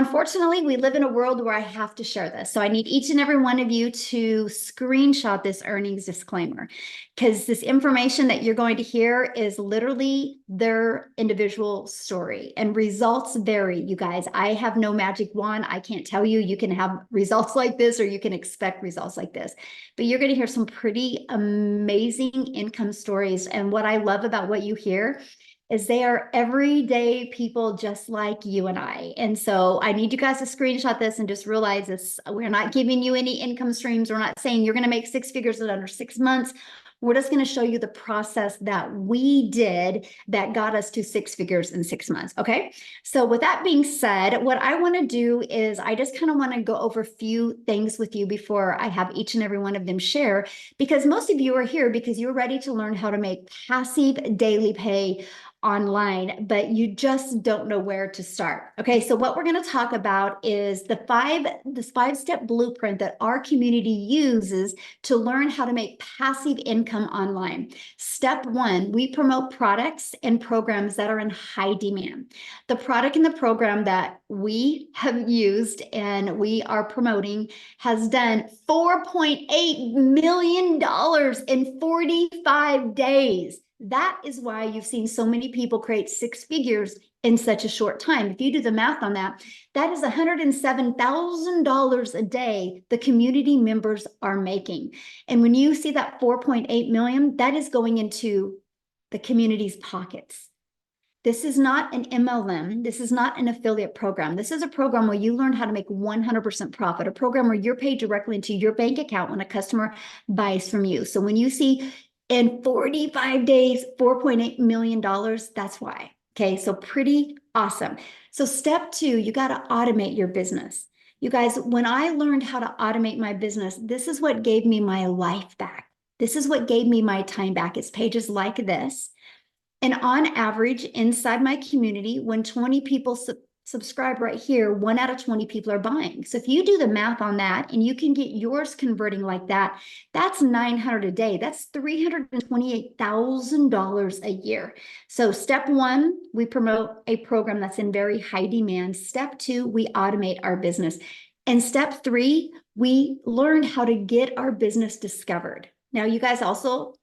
unfortunately, we live in a world where I have to share this. So I need each and every one of you to screenshot this earnings disclaimer, because this information that you're going to hear is literally their individual story, and results vary, you guys. I have no magic wand. I can't tell you you can have results like this or you can expect results like this, but you're going to hear some pretty amazing income stories. And what I love about what you hear is they are everyday people just like you and I. And so I need you guys to screenshot this and just realize this. We're not giving you any income streams. We're not saying you're going to make six figures in under 6 months. We're just going to show you the process that we did that got us to six figures in 6 months. Okay. So with that being said, what I want to do is I just kind of want to go over a few things with you before I have each and every one of them share, because most of you are here because you're ready to learn how to make passive daily pay online, but you just don't know where to start. Okay, so what we're going to talk about is this five-step blueprint that our community uses to learn how to make passive income online. Step one, we promote products and programs that are in high demand. The product and the program that we have used and we are promoting has done $4.8 million in 45 days. That is why you've seen so many people create six figures in such a short time. If you do the math on that, that is $107,000 a day the community members are making. And when you see that 4.8 million, that is going into the community's pockets. This is not an MLM. This is not an affiliate program. This is a program where you learn how to make 100% profit, a program where you're paid directly into your bank account when a customer buys from you. So when you see in 45 days, $4.8 million, that's why. Okay, so pretty awesome. So step two, you got to automate your business. You guys, when I learned how to automate my business, this is what gave me my life back. This is what gave me my time back. It's pages like this. And on average, inside my community, when 20 people subscribe right here, 1 out of 20 people are buying. So if you do the math on that and you can get yours converting like that, that's 900 a day. That's $328,000 a year. So step one, we promote a program that's in very high demand. Step two, we automate our business. And step three, we learn how to get our business discovered. Now, you guys also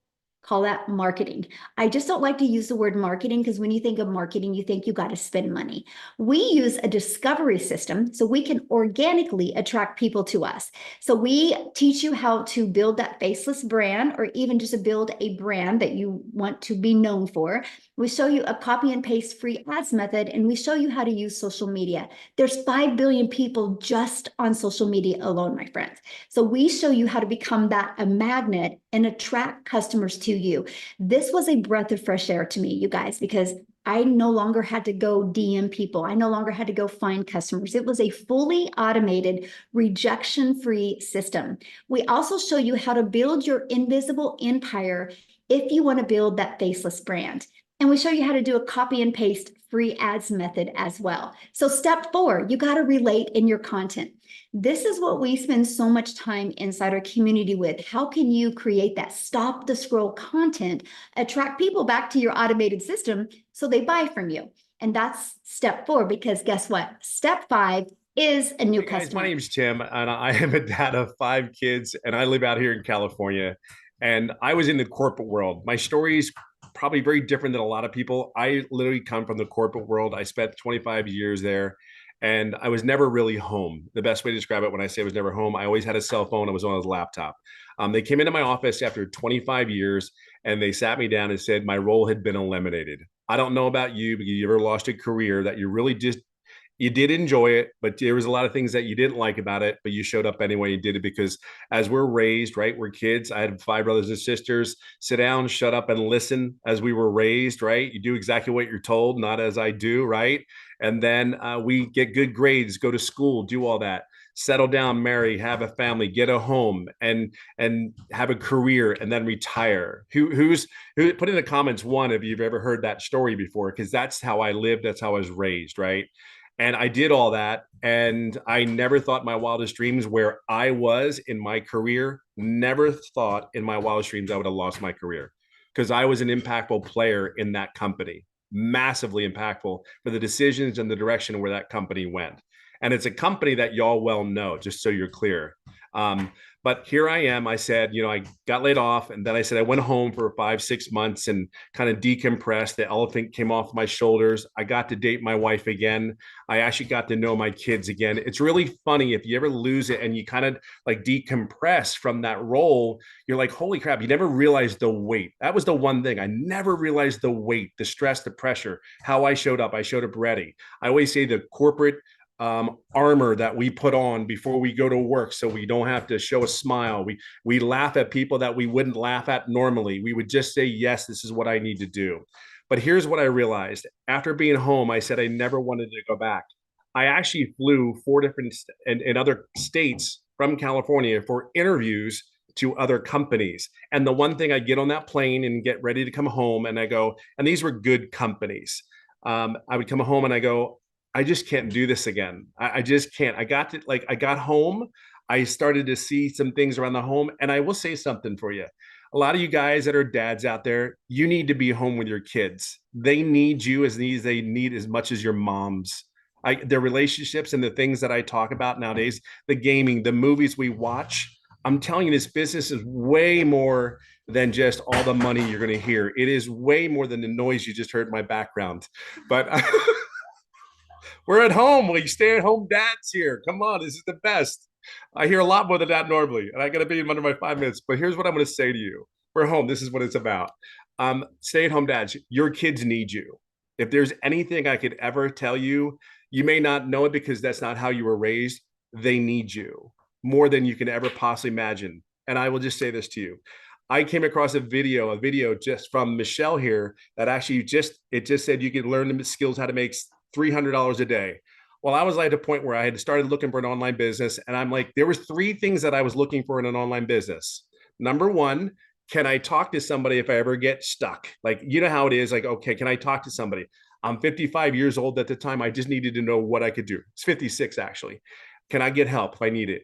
call that marketing. I just don't like to use the word marketing because when you think of marketing, you think you got to spend money. We use a discovery system so we can organically attract people to us. So we teach you how to build that faceless brand, or even just to build a brand that you want to be known for. We show you a copy and paste free ads method, and we show you how to use social media. There's 5 billion people just on social media alone, my friends. So we show you how to become a magnet and attract customers to you. This was a breath of fresh air to me, you guys, because I no longer had to go DM people. I no longer had to go find customers. It was a fully automated, rejection-free system. We also show you how to build your invisible empire if you want to build that faceless brand. And we show you how to do a copy and paste free ads method as well. So step four, you got to relate in your content. This is what we spend so much time inside our community with. How can you create that stop the scroll content, attract people back to your automated system so they buy from you? And that's step four, because guess what? Step five is a new Hey guys, customer. my name is Tim, and I am a dad of 5 kids, and I live out here in California. And I was in the corporate world. My story is probably very different than a lot of people. I literally come from the corporate world. I spent 25 years there, and I was never really home. The best way to describe it, when I say I was never home, I always had a cell phone. I was on a laptop. They came into my office after 25 years, and they sat me down and said my role had been eliminated. I don't know about you, but you ever lost a career that you really just you did enjoy it, but there was a lot of things that you didn't like about it, but you showed up anyway and did it because as we're raised, right? We're kids. I had 5 brothers and sisters. Sit down, shut up, and listen as we were raised, right? You do exactly what you're told, not as I do, right? And then we get good grades, go to school, do all that, settle down, marry, have a family, get a home, and have a career, and then retire. Who put in the comments one if you've ever heard that story before, because that's how I lived, that's how I was raised, right? And I did all that. And I never thought my wildest dreams where I was in my career, never thought in my wildest dreams I would have lost my career, because I was an impactful player in that company, massively impactful for the decisions and the direction where that company went. And it's a company that y'all well know, just so you're clear. Um, but here I am. I said, I got laid off, and then I said I went home for 5, 6 months and kind of decompressed. The elephant came off my shoulders. I got to date my wife again. I actually got to know my kids again. It's really funny if you ever lose it and you kind of like decompress from that role. You're like, holy crap, you never realize the weight. That was the one thing. I never realized the weight, the stress, the pressure, how I showed up. I showed up ready. I always say the corporate armor that we put on before we go to work, so we don't have to show a smile. We laugh at people that we wouldn't laugh at normally. We would just say, yes, this is what I need to do. But here's what I realized. After being home, I said I never wanted to go back. I actually flew 4 different in other states from California for interviews to other companies. And the one thing, I get on that plane and get ready to come home, and I go, and these were good companies. I would come home and I go, I just can't do this again. I just can't. I got home. I started to see some things around the home. And I will say something for you. A lot of you guys that are dads out there, you need to be home with your kids. They need you as they need as much as your moms. Their relationships and the things that I talk about nowadays, the gaming, the movies we watch. I'm telling you, this business is way more than just all the money you're going to hear. It is way more than the noise you just heard in my background. But we're at home. We stay at home dads here. Come on, this is the best. I hear a lot more than that normally, and I got to be in under my 5 minutes. But here's what I'm going to say to you: we're home. This is what it's about. Stay at home dads. Your kids need you. If there's anything I could ever tell you, you may not know it because that's not how you were raised. They need you more than you can ever possibly imagine. And I will just say this to you: I came across a video just from Michelle here that actually just said you could learn the skills how to make $300 a day. Well, I was at a point where I had started looking for an online business, and I'm like, there was 3 things that I was looking for in an online business. Number one, can I talk to somebody if I ever get stuck? Like, you know how it is. Like, okay, can I talk to somebody? I'm 55 years old at the time. I just needed to know what I could do. It's 56 actually. Can I get help if I need it?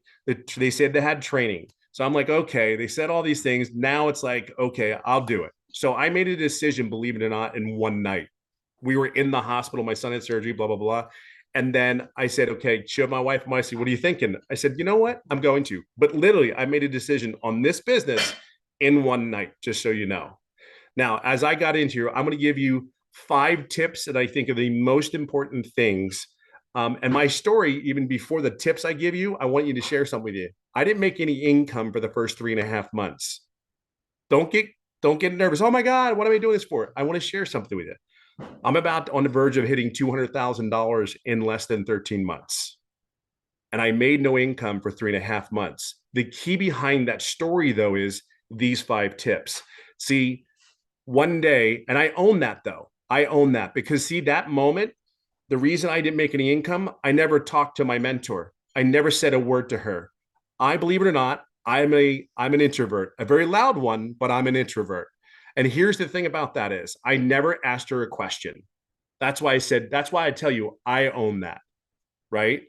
They said they had training. So I'm like, okay, they said all these things. Now it's like, okay, I'll do it. So I made a decision, believe it or not, in one night. We were in the hospital. My son had surgery, blah, blah, blah. And then I said, okay, showed my wife, I said, what are you thinking? I said, you know what? I'm going to. But literally, I made a decision on this business in one night, just so you know. Now, as I got into here, I'm going to give you 5 tips that I think are the most important things. And my story, even before the tips I give you, I want you to share something with you. I didn't make any income for the first 3.5 months. Don't get nervous. Oh my God, what am I doing this for? I want to share something with you. I'm about on the verge of hitting $200,000 in less than 13 months. And I made no income for 3.5 months. The key behind that story, though, is these 5 tips. See, one day, and I own that, though. I own that because, see, that moment, the reason I didn't make any income, I never talked to my mentor. I never said a word to her. I, believe it or not, I'm an introvert, a very loud one, but I'm an introvert. And here's the thing about that is I never asked her a question. That's why I tell you, I own that, right?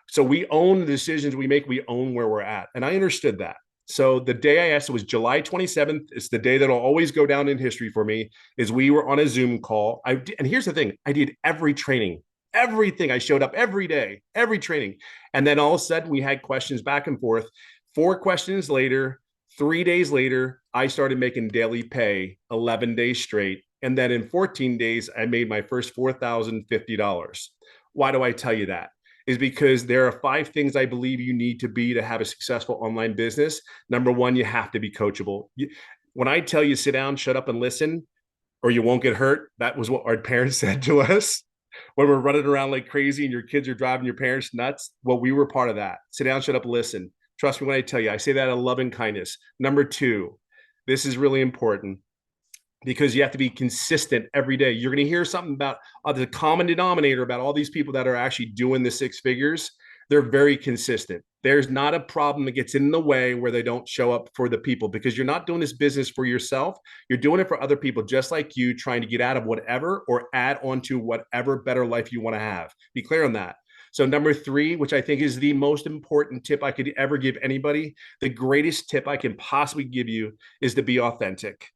So we own the decisions we make. We own where we're at. And I understood that. So the day I asked, it was July 27th. It's the day that'll always go down in history for me, is we were on a Zoom call. And here's the thing. I did every training, everything. I showed up every day, every training. And then all of a sudden we had questions back and forth. 4 questions later, 3 days later, I started making daily pay 11 days straight. And then in 14 days, I made my first $4,050. Why do I tell you that? Is because there are 5 things I believe you need to be to have a successful online business. Number one, you have to be coachable. When I tell you sit down, shut up, and listen, or you won't get hurt, that was what our parents said to us when we're running around like crazy and your kids are driving your parents nuts. Well, we were part of that. Sit down, shut up, listen. Trust me when I tell you, I say that out of love and kindness. Number 2, this is really important because you have to be consistent every day. You're going to hear something about the common denominator about all these people that are actually doing the 6 figures. They're very consistent. There's not a problem that gets in the way where they don't show up for the people, because you're not doing this business for yourself. You're doing it for other people just like you, trying to get out of whatever or add on to whatever better life you want to have. Be clear on that. So number 3, which I think is the most important tip I could ever give anybody, the greatest tip I can possibly give you, is to be authentic.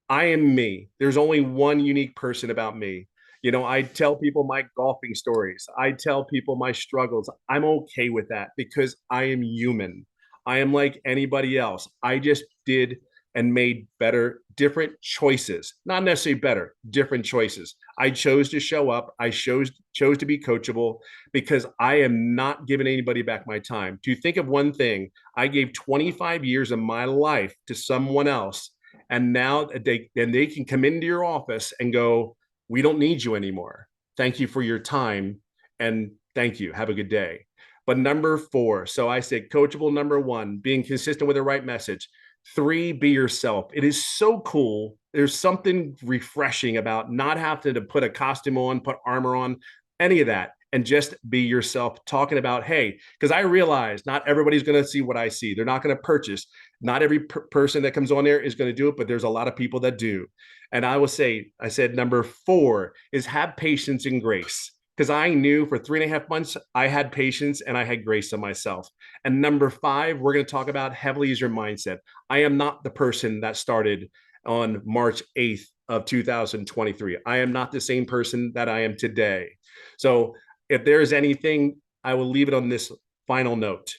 I am me. There's only one unique person about me. I tell people my golfing stories. I tell people my struggles. I'm okay with that because I am human. I am like anybody else. I just did and made better, different choices. Not necessarily better, different choices. I chose to show up. I chose to be coachable because I am not giving anybody back my time. To think of one thing, I gave 25 years of my life to someone else, and now they can come into your office and go, we don't need you anymore. Thank you for your time. And thank you. Have a good day. But number 4, so I said coachable. Number 1, being consistent with the right message. 3, be yourself. It is so cool. There's something refreshing about not having to put a costume on, put armor on, any of that, and just be yourself, talking about, hey, because I realize not everybody's going to see what I see. They're not going to purchase. Not every person that comes on there is going to do it, but there's a lot of people that do. And I said, number 4 is have patience and grace. Because I knew for 3.5 months, I had patience and I had grace on myself. And number 5, we're going to talk about heavily is your mindset. I am not the person that started on March 8th of 2023. I am not the same person that I am today. So if there's anything, I will leave it on this final note.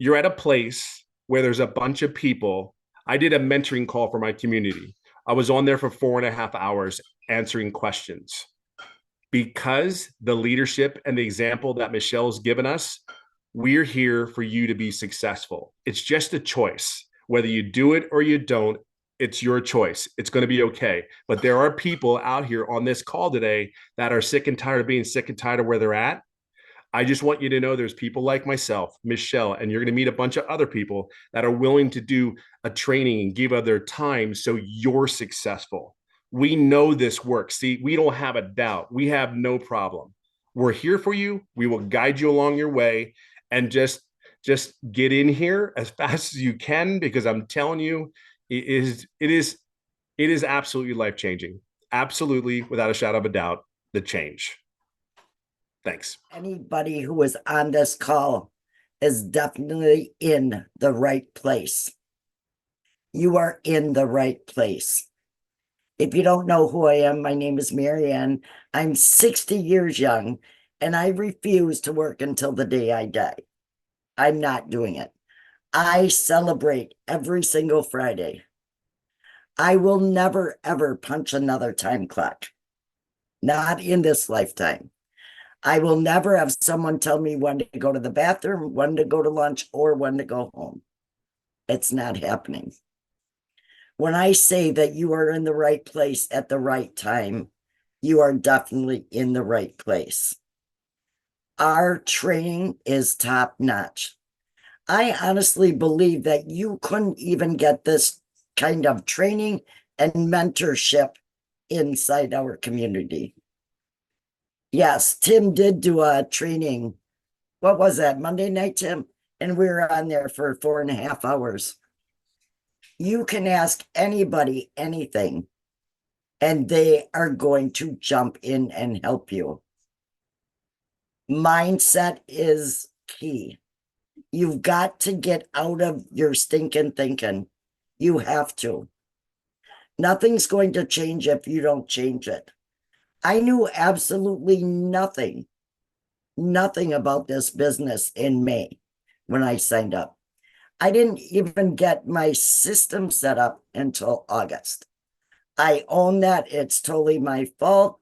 You're at a place where there's a bunch of people. I did a mentoring call for my community. I was on there for 4.5 hours answering questions because the leadership and the example that Michelle's given us, we're here for you to be successful. It's just a choice. Whether you do it or you don't, it's your choice. It's going to be okay. But there are people out here on this call today that are sick and tired of being sick and tired of where they're at. I just want you to know there's people like myself, Michelle, and you're going to meet a bunch of other people that are willing to do a training and give of their time so you're successful. We know this works. See, we don't have a doubt. We have no problem. We're here for you. We will guide you along your way, and just get in here as fast as you can, because I'm telling you, it is absolutely life-changing. Absolutely, without a shadow of a doubt, the change. Thanks. Anybody who is on this call is definitely in the right place. You are in the right place. If you don't know who I am, my name is Marianne. I'm 60 years young, and I refuse to work until the day I die. I'm not doing it. I celebrate every single Friday. I will never, ever punch another time clock. Not in this lifetime. I will never have someone tell me when to go to the bathroom, when to go to lunch, or when to go home. It's not happening. When I say that you are in the right place at the right time, you are definitely in the right place. Our training is top notch. I honestly believe that you couldn't even get this kind of training and mentorship inside our community. Yes, Tim did do a training. What was that, Monday night, Tim? And we were on there for 4.5 hours. You can ask anybody anything, and they are going to jump in and help you. Mindset is key. You've got to get out of your stinking thinking. You have to. Nothing's going to change if you don't change it. I knew absolutely nothing about this business in May when I signed up. I didn't even get my system set up until August. I own that. It's totally my fault.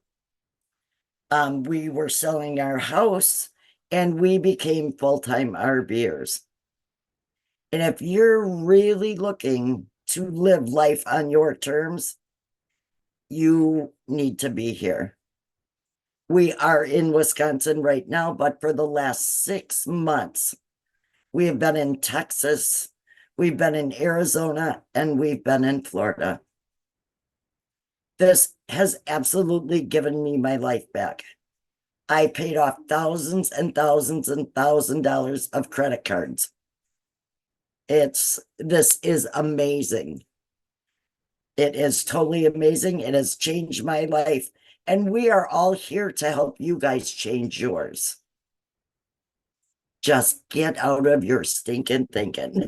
We were selling our house and we became full-time RVers. And if you're really looking to live life on your terms, you need to be here. We are in Wisconsin right now, but for the last 6 months, we have been in Texas, we've been in Arizona, and we've been in Florida. This has absolutely given me my life back. I paid off thousands and thousands and $1,000 of credit cards. This is amazing. It is totally amazing. It has changed my life. And we are all here to help you guys change yours. Just get out of your stinking thinking.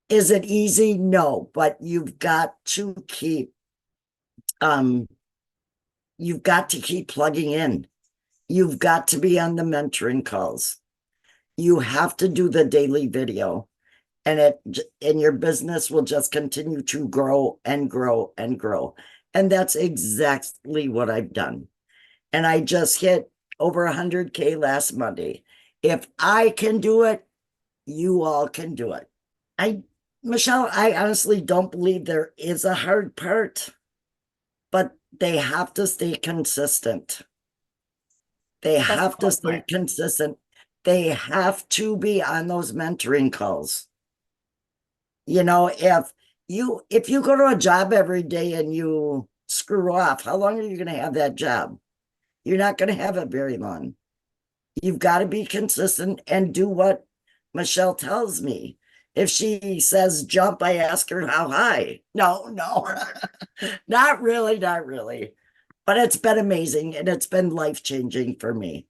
Is it easy? No, but you've got to keep You've got to keep plugging in. You've got to be on the mentoring calls. You have to do the daily video, and your business will just continue to grow and grow and grow. And that's exactly what I've done. And I just hit over 100K last Monday. If I can do it, you all can do it. Michelle, I honestly don't believe there is a hard part, but they have to stay consistent. They have to stay consistent. They have to be on those mentoring calls. You know, if you go to a job every day and you screw off, how long are you going to have that job? You're not going to have it very long. You've got to be consistent and do what Michelle tells me. If she says jump, I ask her how high. No, not really, not really. But it's been amazing, and it's been life-changing for me.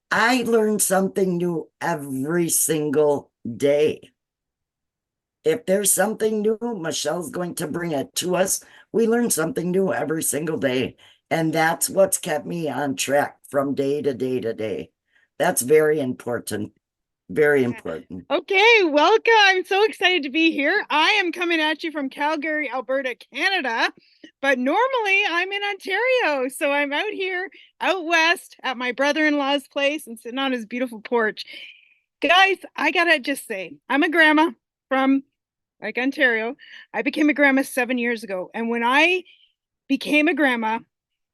I learn something new every single day. If there's something new, Michelle's going to bring it to us. We learn something new every single day. And that's what's kept me on track from day to day to day. That's very important. Very important. Okay, welcome. I'm so excited to be here. I am coming at you from Calgary, Alberta, Canada, but normally I'm in Ontario. So I'm out here, out west at my brother-in-law's place and sitting on his beautiful porch. Guys, I gotta just say, I'm a grandma from Ontario. I became a grandma 7 years ago. And when I became a grandma,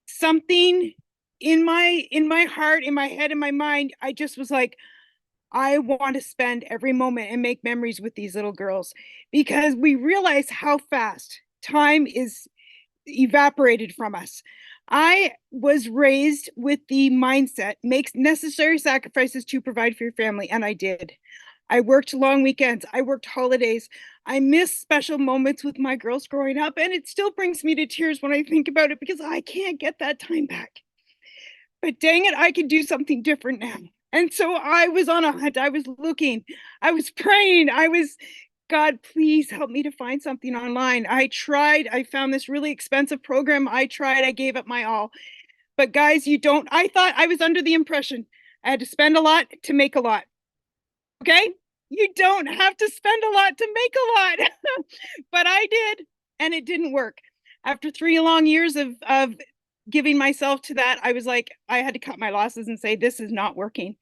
something in my heart, in my head, in my mind, I just was like, I want to spend every moment and make memories with these little girls, because we realize how fast time is evaporated from us. I was raised with the mindset, make necessary sacrifices to provide for your family, and I did. I worked long weekends. I worked holidays. I miss special moments with my girls growing up, and it still brings me to tears when I think about it, because I can't get that time back. But dang it, I could do something different now. And so I was on a hunt. I was looking, I was praying. God, please help me to find something online. I tried, I found this really expensive program. I gave up my all. But guys, I thought I was under the impression I had to spend a lot to make a lot. Okay? You don't have to spend a lot to make a lot. But I did, and it didn't work. After 3 long years of giving myself to that, I was like, I had to cut my losses and say, this is not working.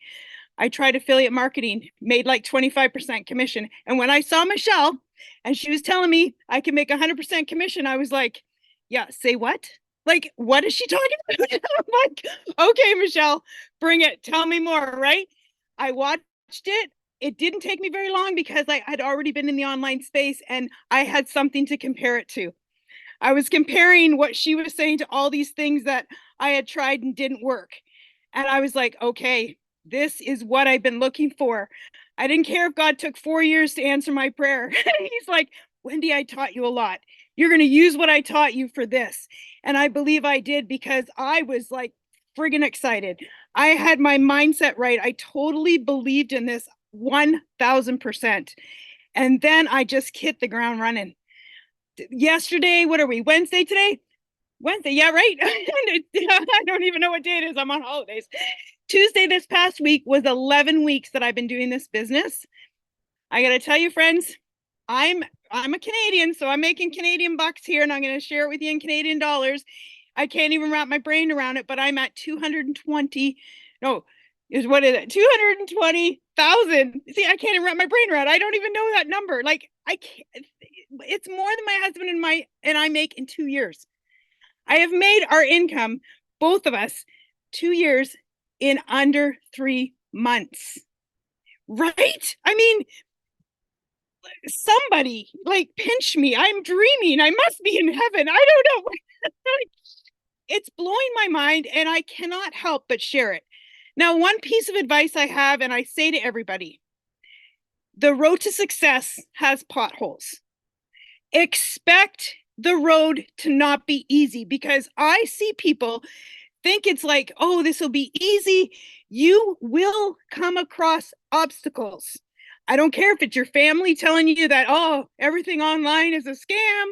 I tried affiliate marketing, made like 25% commission. And when I saw Michelle and she was telling me I can make 100% commission, I was like, yeah, say what? Like, what is she talking about? I'm like, okay, Michelle, bring it. Tell me more, right? I watched it. It didn't take me very long because I had already been in the online space and I had something to compare it to. I was comparing what she was saying to all these things that I had tried and didn't work. And I was like, okay, this is what I've been looking for. I didn't care if God took 4 years to answer my prayer. He's like, Wendy, I taught you a lot. You're going to use what I taught you for this. And I believe I did, because I was like friggin' excited. I had my mindset right. I totally believed in this 1000%. And then I just hit the ground running. Yesterday, what are we, Wednesday today? Wednesday, yeah, right. I don't even know what day it is. I'm on holidays. Tuesday this past week was 11 weeks that I've been doing this business. I gotta tell you, friends, I'm a Canadian, so I'm making Canadian bucks here, and I'm gonna share it with you in Canadian dollars. I can't even wrap my brain around it, but I'm at 220. No, what is it? 220,000. See, I can't even wrap my brain around it. I don't even know that number. Like, I can't. It's more than my husband and I make in 2 years. I have made our income, both of us, 2 years in under 3 months. Right? I mean, somebody like pinch me. I'm dreaming. I must be in heaven. I don't know. It's blowing my mind, and I cannot help but share it. Now, one piece of advice I have, and I say to everybody, the road to success has potholes. Expect the road to not be easy, because I see people think it's like, oh, this will be easy. You will come across obstacles. I don't care if it's your family telling you that, oh, everything online is a scam.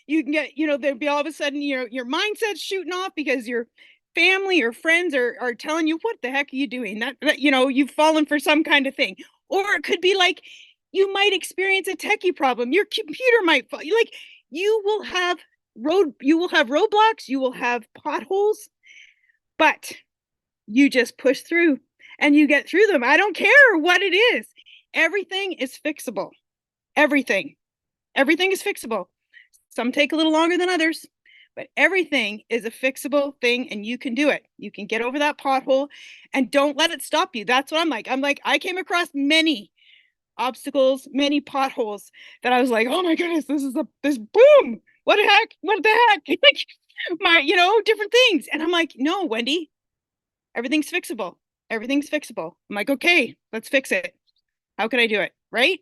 You can get, there'll be all of a sudden, your mindset's shooting off because your family or friends are telling you, what the heck are you doing? That you've fallen for some kind of thing. Or it could be like, you might experience a techie problem. Your computer might fall. Like, you will have roadblocks, you will have potholes, but you just push through and you get through them. I don't care what it is. Everything is fixable. Everything is fixable. Some take a little longer than others, but everything is a fixable thing and you can do it. You can get over that pothole and don't let it stop you. That's what I'm like. I came across many obstacles, many potholes that I was like, oh my goodness, this boom. What the heck? Like different things. And I'm like, no, Wendy, everything's fixable. Everything's fixable. I'm like, okay, let's fix it. How can I do it? Right?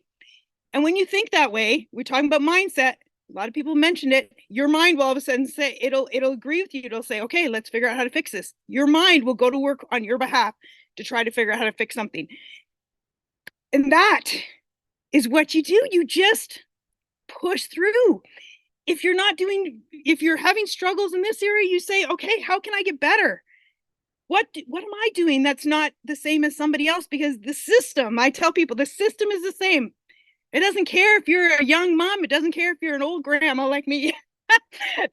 And when you think that way, we're talking about mindset. A lot of people mentioned it. Your mind will all of a sudden say, it'll agree with you. It'll say, okay, let's figure out how to fix this. Your mind will go to work on your behalf to try to figure out how to fix something. And that is what you do. You just push through. If you're having struggles in this area, you say, okay, how can I get better? What am I doing that's not the same as somebody else? Because the system, I tell people, the system is the same. It doesn't care if you're a young mom. It doesn't care if you're an old grandma like me.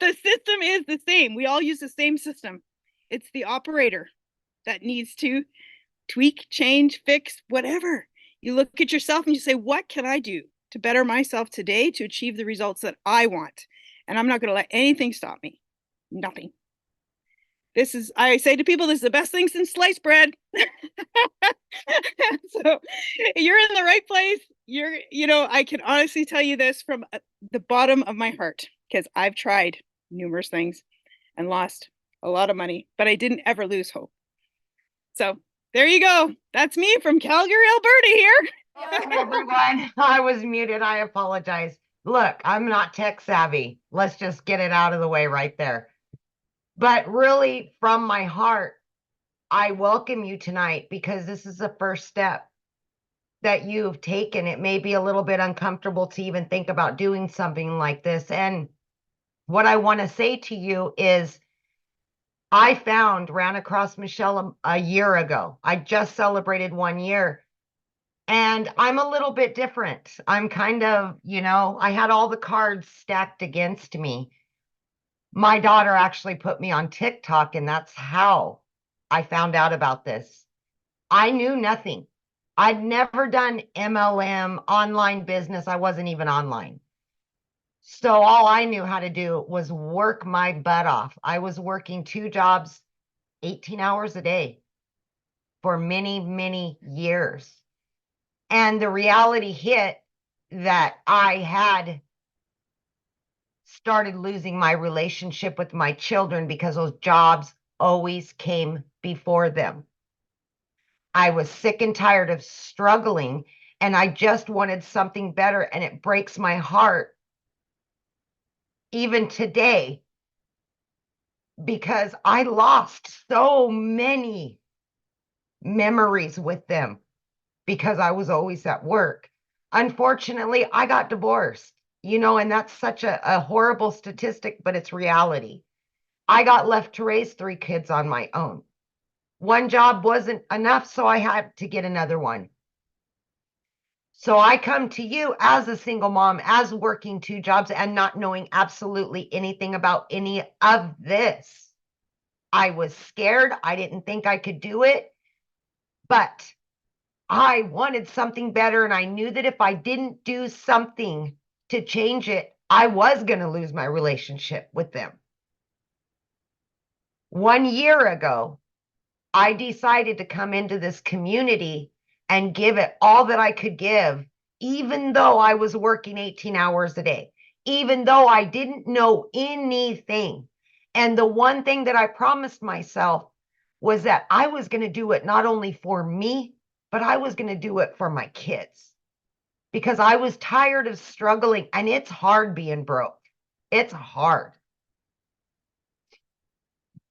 The system is the same. We all use the same system. It's the operator that needs to tweak, change, fix, whatever. You look at yourself and you say, what can I do to better myself today to achieve the results that I want? And I'm not going to let anything stop me. Nothing. I say to people, this is the best thing since sliced bread. So you're in the right place. I can honestly tell you this from the bottom of my heart, because I've tried numerous things and lost a lot of money, but I didn't ever lose hope. So there you go. That's me from Calgary, Alberta here. Hello, everyone. I was muted. I apologize. Look, I'm not tech savvy. Let's just get it out of the way right there. But really, from my heart, I welcome you tonight because this is the first step that you've taken. It may be a little bit uncomfortable to even think about doing something like this. And what I want to say to you is I ran across Michelle a year ago. I just celebrated 1 year. And I'm a little bit different. I'm kind of, I had all the cards stacked against me. My daughter actually put me on TikTok, and that's how I found out about this. I knew nothing. I'd never done MLM, online business. I wasn't even online. So all I knew how to do was work my butt off. I was working 2 jobs, 18 hours a day for many, many years. And the reality hit that I had started losing my relationship with my children because those jobs always came before them. I was sick and tired of struggling, and I just wanted something better. And it breaks my heart even today because I lost so many memories with them because I was always at work. Unfortunately, I got divorced, and that's such a horrible statistic, but it's reality. I got left to raise 3 kids on my own. 1 job wasn't enough, so I had to get another one. So I come to you as a single mom, as working 2 jobs and not knowing absolutely anything about any of this. I was scared. I didn't think I could do it, but I wanted something better. And I knew that if I didn't do something to change it, I was going to lose my relationship with them. 1 year ago, I decided to come into this community and give it all that I could give, even though I was working 18 hours a day, even though I didn't know anything. And the one thing that I promised myself was that I was going to do it not only for me, but I was going to do it for my kids because I was tired of struggling. And it's hard being broke. It's hard.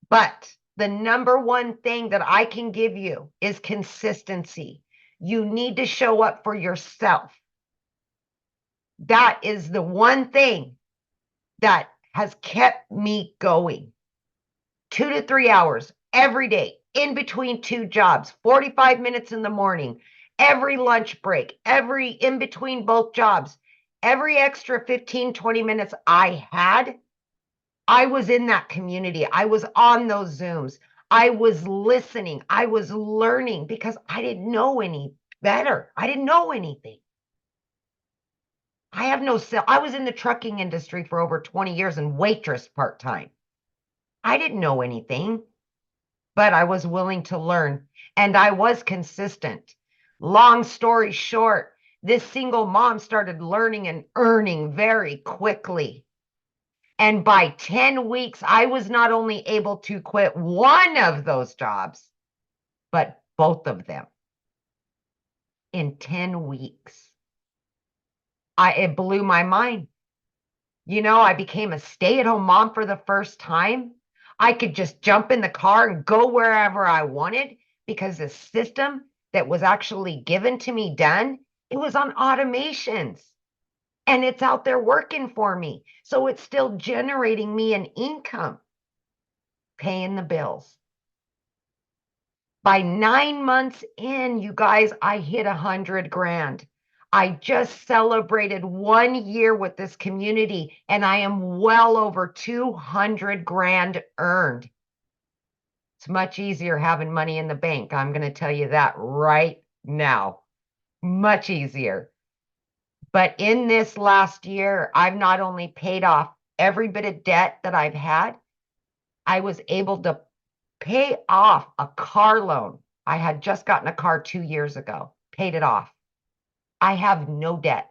But the number one thing that I can give you is consistency. You need to show up for yourself. That is the one thing that has kept me going. 2 to 3 hours every day in between two jobs, 45 minutes in the morning, every lunch break, every in between both jobs, every extra 15, 20 minutes I had, I was in that community. I was on those Zooms. I was listening. I was learning because I didn't know any better. I didn't know anything. I have no sell. I was in the trucking industry for over 20 years and waitress part-time. I didn't know anything, but I was willing to learn and I was consistent. Long story short, this single mom started learning and earning very quickly. And by 10 weeks, I was not only able to quit one of those jobs, but both of them in 10 weeks. It blew my mind. You know, I became a stay-at-home mom for the first time. I could just jump in the car and go wherever I wanted because the system that was actually given to me done, it was on automations. And it's out there working for me. So it's still generating me an income, paying the bills. By 9 months in, you guys, I hit 100 grand. I just celebrated 1 year with this community and I am well over 200 grand earned. It's much easier having money in the bank. I'm going to tell you that right now. Much easier. But in this last year, I've not only paid off every bit of debt that I've had, I was able to pay off a car loan. I had just gotten a car 2 years ago, paid it off. I have no debt.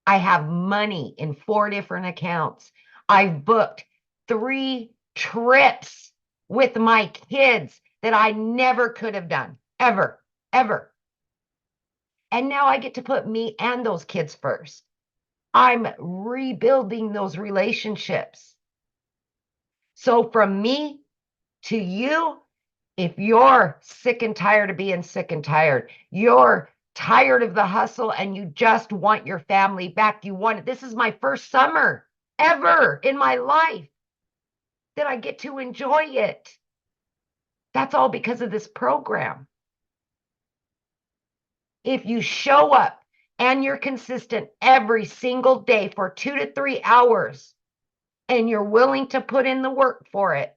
I have money in 4 different accounts. I've booked 3 trips with my kids that I never could have done, ever, ever. And now I get to put me and those kids first. I'm rebuilding those relationships. So from me to you, if you're sick and tired of being sick and tired, you're tired of the hustle and you just want your family back, you want it. This is my first summer ever in my life that I get to enjoy it. That's all because of this program. If you show up and you're consistent every single day for 2 to 3 hours and you're willing to put in the work for it,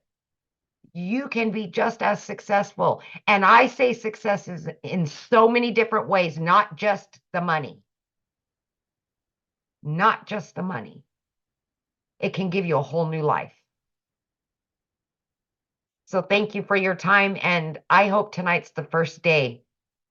you can be just as successful. And I say success is in so many different ways, not just the money. Not just the money. It can give you a whole new life. So thank you for your time. And I hope tonight's the first day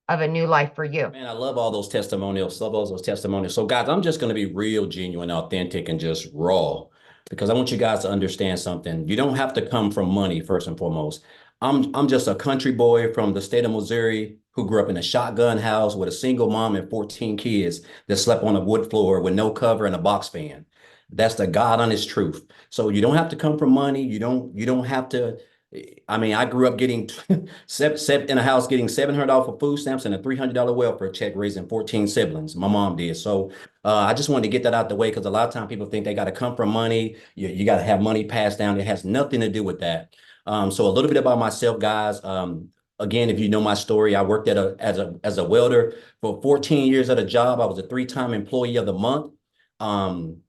of a new life for you. Man, I love all those testimonials. Love all those testimonials. So guys, I'm just going to be real, genuine, authentic, and just raw because I want you guys to understand something. You don't have to come from money first and foremost. I'm just a country boy from the state of Missouri who grew up in a shotgun house with a single mom and 14 kids that slept on a wood floor with no cover and a box fan. That's the God honest truth. So you don't have to come from money. You don't have to. I mean, I grew up getting in a house getting $700 for food stamps and a $300 welfare check, raising 14 siblings. My mom did. So I just wanted to get that out the way because a lot of times people think they got to come from money. You got to have money passed down. It has nothing to do with that. So a little bit about myself, guys. Again, if you know my story, I worked as a welder for 14 years at a job. I was a 3-time employee of the month.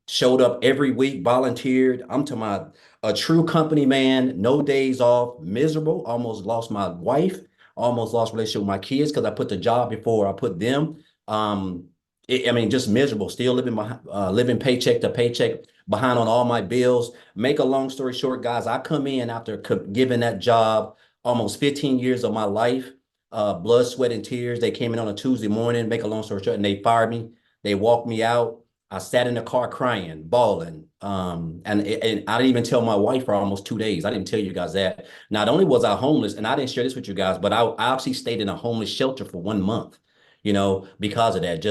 Showed up every week, volunteered. I'm to a true company man, no days off, miserable, almost lost my wife, almost lost relationship with my kids because I put the job before I put them. I mean, just miserable, still living paycheck to paycheck, behind on all my bills. Make a long story short, guys, I come in after giving that job almost 15 years of my life, blood, sweat, and tears. They came in on a Tuesday morning, make a long story short, and they fired me. They walked me out. I sat in the car crying, bawling. And I didn't even tell my wife for almost 2 days. I didn't tell you guys that. Not only was I homeless, and I didn't share this with you guys, but I actually stayed in a homeless shelter for 1 month, because of that.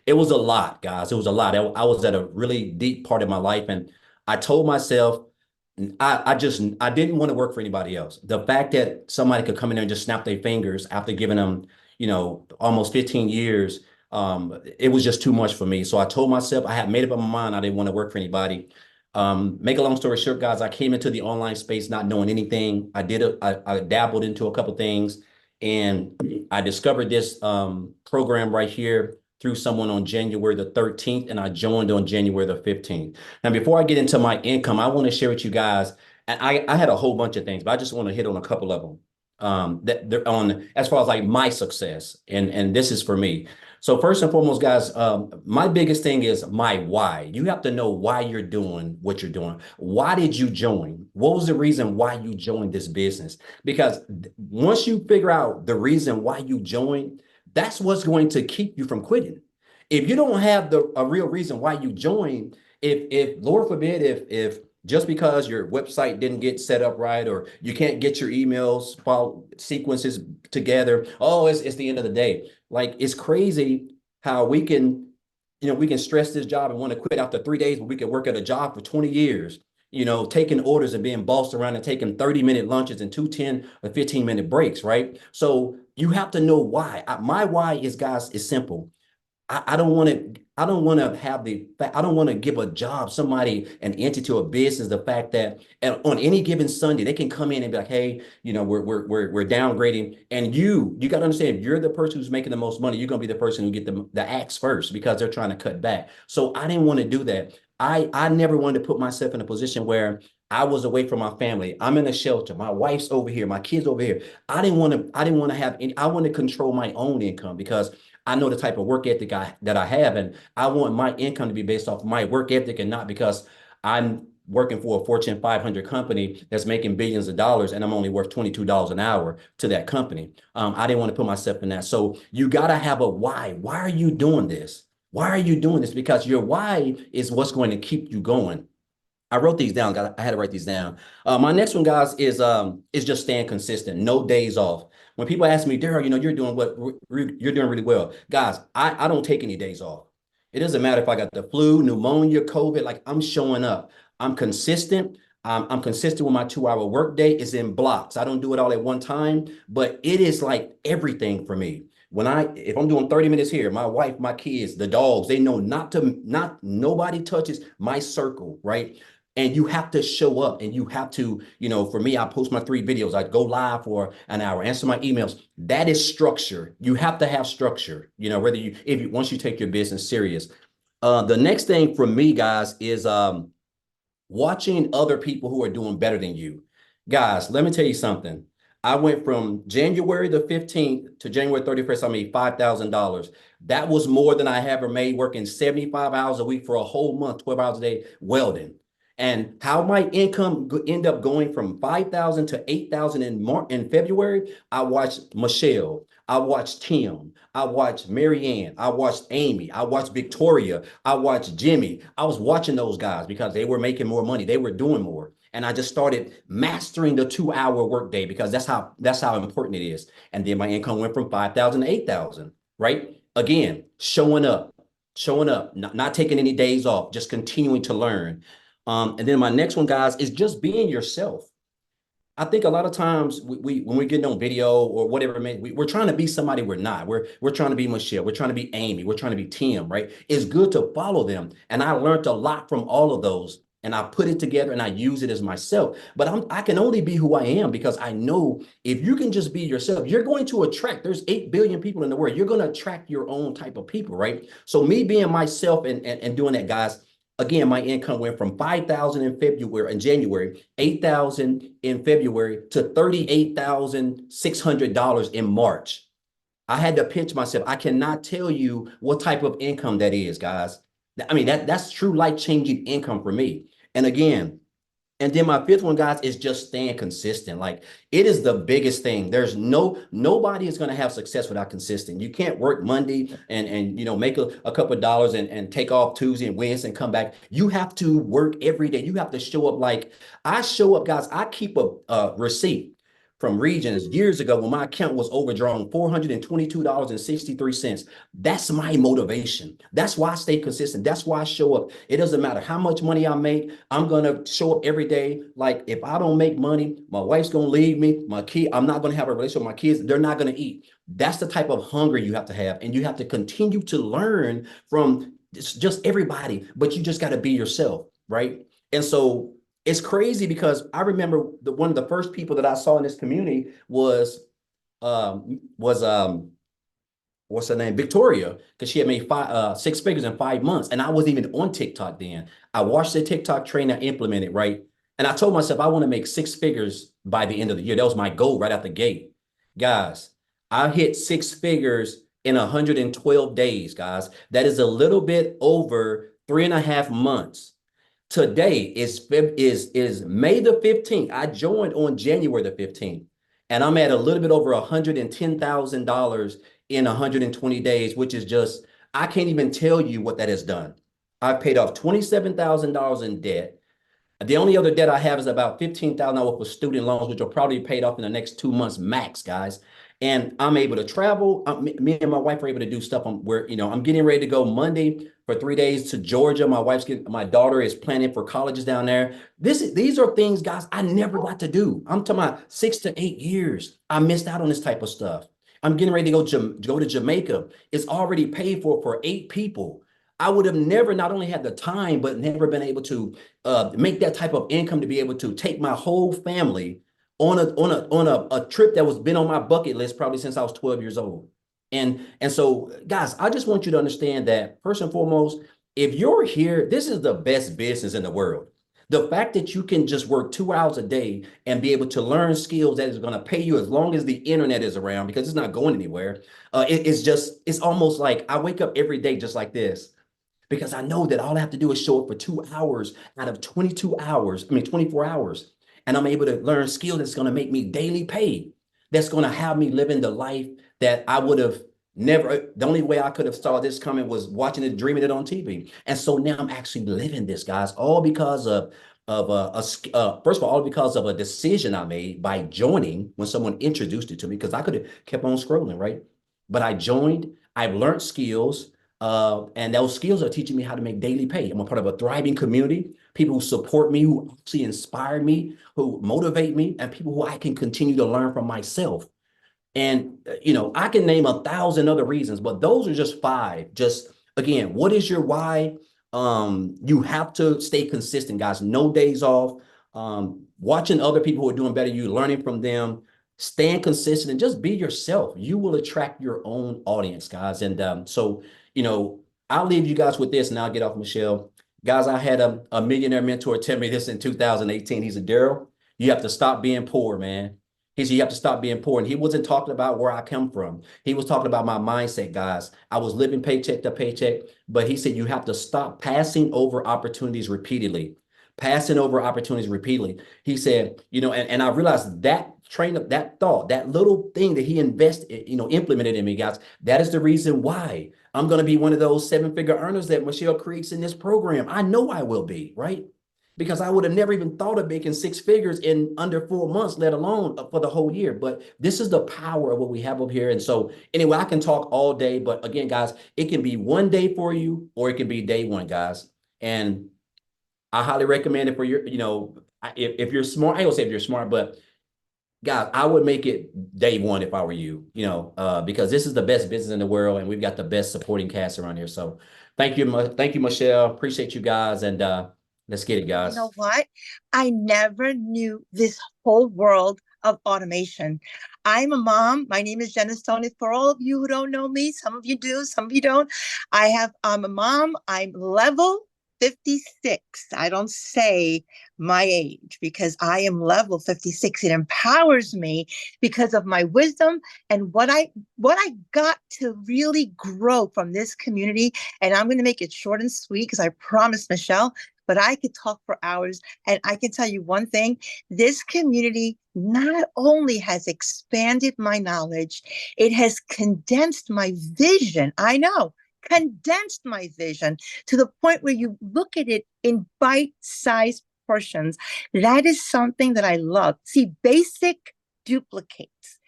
It was a lot, guys. It was a lot. I was at a really deep part of my life. And I told myself, I didn't want to work for anybody else. The fact that somebody could come in there and just snap their fingers after giving them, almost 15 years, it was just too much for me. So I told myself, I had made up my mind, I didn't want to work for anybody. Make a long story short, guys, I came into the online space not knowing anything. I dabbled into a couple things, and I discovered this program right here through someone on January the 13th, and I joined on January the 15th. Now, before I get into my income, I want to share with you guys, and I had a whole bunch of things, but I just want to hit on a couple of them that they're on as far as like my success, and this is for me. So first and foremost, guys, my biggest thing is my why. You have to know why you're doing what you're doing. Why did you join? What was the reason why you joined this business? Because once you figure out the reason why you joined, that's what's going to keep you from quitting. If you don't have a real reason why you join, if Lord forbid, if just because your website didn't get set up right, or you can't get your emails file sequences together, oh, it's the end of the day. Like, it's crazy how we can stress this job and want to quit after 3 days, but we can work at a job for 20 years, taking orders and being bossed around and taking 30-minute lunches and 10 or 15-minute breaks, right? So you have to know why. My why is, guys, is simple. I don't want to give a job, somebody, an entity or a business, the fact that on any given Sunday, they can come in and be like, hey, we're downgrading. And you got to understand, if you're the person who's making the most money, you're going to be the person who get the axe first, because they're trying to cut back. So I didn't want to do that. I never wanted to put myself in a position where I was away from my family. I'm in a shelter. My wife's over here. My kids over here. I didn't want to have any, I want to control my own income, because I know the type of work ethic that I have, and I want my income to be based off my work ethic, and not because I'm working for a Fortune 500 company that's making billions of dollars and I'm only worth $22 an hour to that company. I didn't want to put myself in that. So you got to have a why. Why are you doing this? Why are you doing this? Because your why is what's going to keep you going. I wrote these down, guys. I had to write these down. My next one, guys, is just staying consistent. No days off. When people ask me, Daryl, you're doing really well. Guys, I don't take any days off. It doesn't matter if I got the flu, pneumonia, COVID, like, I'm showing up. I'm consistent. I'm consistent with my 2-hour workday. It's in blocks. I don't do it all at one time, but it is like everything for me. If I'm doing 30 minutes here, my wife, my kids, the dogs, they know nobody touches my circle, right? And you have to show up, and you have to, for me, I post my 3 videos. I go live for an hour, answer my emails. That is structure. You have to have structure, once you take your business serious. The next thing for me, guys, is watching other people who are doing better than you. Guys, let me tell you something. I went from January the 15th to January 31st, I made $5,000. That was more than I ever made working 75 hours a week for a whole month, 12 hours a day, welding. And how my income end up going from 5,000 to 8,000 in February, I watched Michelle, I watched Tim, I watched Marianne, I watched Amy, I watched Victoria, I watched Jimmy. I was watching those guys because they were making more money, they were doing more. And I just started mastering the 2-hour workday, because that's how important it is. And then my income went from 5,000 to 8,000, right? Again, showing up, not taking any days off, just continuing to learn. And then my next one, guys, is just being yourself. I think a lot of times when we get on video or whatever, we're trying to be somebody we're not. We're trying to be Michelle. We're trying to be Amy. We're trying to be Tim, right? It's good to follow them. And I learned a lot from all of those. And I put it together and I use it as myself. But I can only be who I am, because I know if you can just be yourself, you're going to attract. There's 8 billion people in the world. You're going to attract your own type of people, right? So me being myself and doing that, guys. Again, my income went from 5,000 in January, 8,000 in February, to $38,600 in March. I had to pinch myself. I cannot tell you what type of income that is, guys. I mean, that's true life-changing income for me. And again, and then my 5th one, guys, is just staying consistent. Like, it is the biggest thing. There's nobody is going to have success without consistent. You can't work Monday and make a couple of dollars and take off Tuesday and Wednesday and come back. You have to work every day. You have to show up. Like, I show up, guys. I keep a receipt. from Regions years ago when my account was overdrawn $422.63. That's my motivation. That's why I stay consistent. That's why I show up. It doesn't matter how much money I make. I'm going to show up every day. Like if I don't make money, my wife's going to leave me. I'm not going to have a relationship with my kids. They're not going to eat. That's the type of hunger you have to have. And you have to continue to learn from just everybody, but you just got to be yourself, right? And so it's crazy because I remember one of the first people that I saw in this community was what's her name? Victoria, because she had made 6 figures in 5 months. And I wasn't even on TikTok then. I watched the TikTok train and implemented, right? And I told myself I want to make 6 figures by the end of the year. That was my goal right out the gate. Guys, I hit 6 figures in 112 days, guys. That is a little bit over 3.5 months. Today is May the 15th. I joined on January the 15th, and I'm at a little bit over $110,000 in 120 days, which is just, I can't even tell you what that has done. I've paid off $27,000 in debt. The only other debt I have is about $15,000 for student loans, which will probably be paid off in the next 2 months max, guys. And I'm able to travel. Me and my wife are able to do stuff. I'm getting ready to go Monday for 3 days to Georgia. My daughter is planning for colleges down there. These are things, guys, I never got to do. I'm talking about 6 to 8 years. I missed out on this type of stuff. I'm getting ready to go to Jamaica. It's already paid for 8 people. I would have never not only had the time, but never been able to make that type of income to be able to take my whole family on a trip that was been on my bucket list probably since I was 12 years old. And so, guys, I just want you to understand that first and foremost, if you're here, this is the best business in the world. The fact that you can just work 2 hours a day and be able to learn skills that is going to pay you as long as the internet is around, because it's not going anywhere. It's almost like I wake up every day just like this, because I know that all I have to do is show up for 2 hours out of 24 hours. And I'm able to learn skills that's going to make me daily pay. That's going to have me living the life that I would have never. The only way I could have saw this coming was watching it, dreaming it on TV. And so now I'm actually living this, guys, all because of first of all because of a decision I made by joining when someone introduced it to me, because I could have kept on scrolling, right? But I joined. I've learned skills. And those skills are teaching me how to make daily pay. I'm a part of a thriving community, people who support me, who actually inspire me, who motivate me, and people who I can continue to learn from myself. And, I can name 1,000 other reasons, but those are just 5. Just again, what is your why? You have to stay consistent, guys. No days off. Watching other people who are doing better, you learning from them. Staying consistent and just be yourself. You will attract your own audience, guys. And so, I'll leave you guys with this and I'll get off, Michelle. Guys, I had a millionaire mentor tell me this in 2018. He said, Daryl, you have to stop being poor, man. He said, you have to stop being poor. And he wasn't talking about where I come from. He was talking about my mindset, guys. I was living paycheck to paycheck, but he said, you have to stop passing over opportunities repeatedly. He said, and I realized that that thought, that little thing that he implemented in me, guys, that is the reason why I'm going to be one of those 7-figure earners that Michelle creates in this program. I know I will be, right? Because I would have never even thought of making 6 figures in under 4 months, let alone for the whole year. But this is the power of what we have up here. And so anyway, I can talk all day, but again, guys, it can be one day for you, or it can be day one, guys. And I highly recommend it for your, if you're smart. I don't say if you're smart, but guys, I would make it day one if I were you, because this is the best business in the world, and we've got the best supporting cast around here. So thank you, Michelle. Appreciate you guys, and let's get it, guys. You know what? I never knew this whole world of automation. I'm a mom. My name is Jenna Stone. For all of you who don't know me, some of you do, some of you don't. I'm a mom. I'm level 56. I don't say my age because I am level 56. It empowers me because of my wisdom and what I got to really grow from this community. And I'm going to make it short and sweet because I promised Michelle, but I could talk for hours. And I can tell you one thing, this community not only has expanded my knowledge, it has condensed my vision. I know. Condensed my vision to the point where you look at it in bite-sized portions. That is something that I love. See, basic duplicates.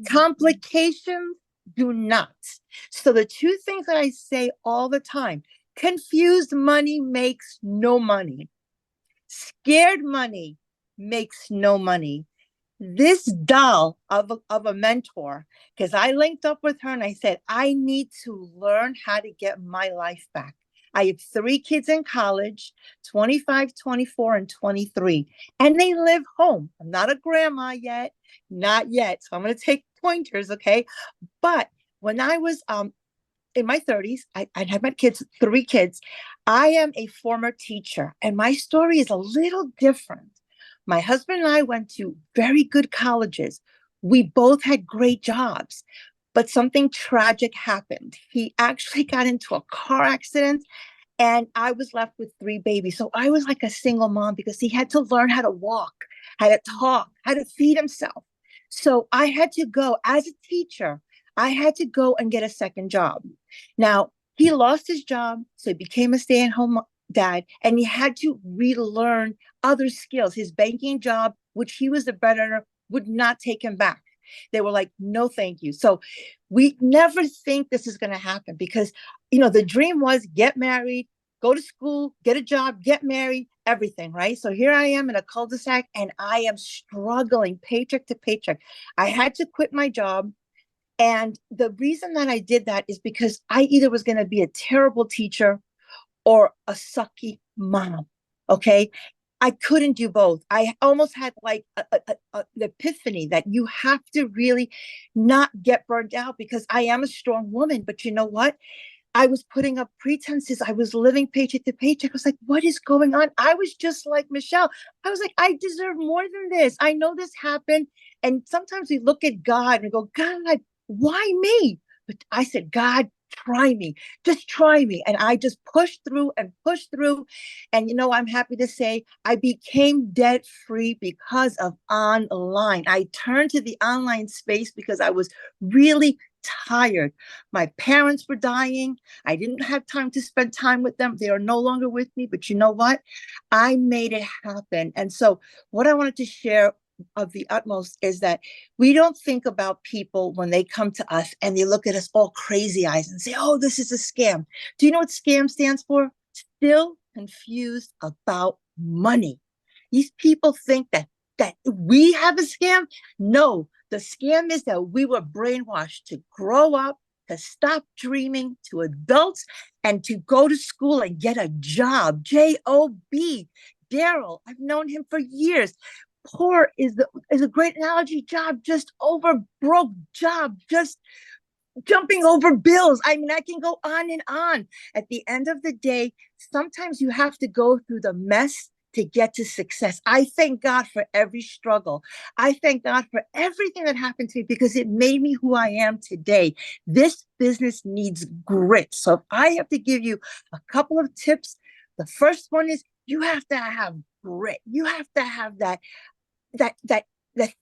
Complications do not. So the two things that I say all the time, confused money makes no money. Scared money makes no money. This doll of a mentor, because I linked up with her and I said, I need to learn how to get my life back. I have 3 kids in college, 25, 24, and 23, and they live home. I'm not a grandma yet, not yet. So I'm going to take pointers, okay? But when I was in my 30s, I had my kids, 3 kids. I am a former teacher, and my story is a little different. My husband and I went to very good colleges. We both had great jobs, but something tragic happened. He actually got into a car accident, and I was left with 3 babies. So I was like a single mom because he had to learn how to walk, how to talk, how to feed himself. So I had to go as a teacher. I had to go and get a second job. Now, he lost his job, so he became a stay-at-home dad, and he had to relearn other skills. His banking job, which he was the breadwinner, would not take him back. They were like, no, thank you. So we never think this is going to happen because, the dream was get married, go to school, get a job, get married, everything, right? So here I am in a cul-de-sac and I am struggling paycheck to paycheck. I had to quit my job. And the reason that I did that is because I either was going to be a terrible teacher or a sucky mom. Okay. I couldn't do both. I almost had like an epiphany that you have to really not get burned out because I am a strong woman. But you know what? I was putting up pretenses. I was living paycheck to paycheck. I was like, what is going on? I was just like Michelle. I was like, I deserve more than this. I know this happened. And sometimes we look at God and go, God, why me? But I said, God, try me, just try me. And I just pushed through and pushed through. And, I'm happy to say I became debt free because of online. I turned to the online space because I was really tired. My parents were dying. I didn't have time to spend time with them. They are no longer with me. But you know what? I made it happen. And so what I wanted to share of the utmost is that we don't think about people when they come to us and they look at us all crazy eyes and say, oh, this is a scam. Do you know what scam stands for? Still confused about money. These people think that we have a scam. No, the scam is that we were brainwashed to grow up, to stop dreaming, to adults, and to go to school and get a job. J-O-B. Daryl, I've known him for years. Poor is a great analogy. Job, just over broke. Job, just jumping over bills. I mean, I can go on and on. At the end of the day, sometimes you have to go through the mess to get to success. I thank God for every struggle. I thank God for everything that happened to me because it made me who I am today. This business needs grit. So if I have to give you a couple of tips, the first one is you have to have grit. You have to have that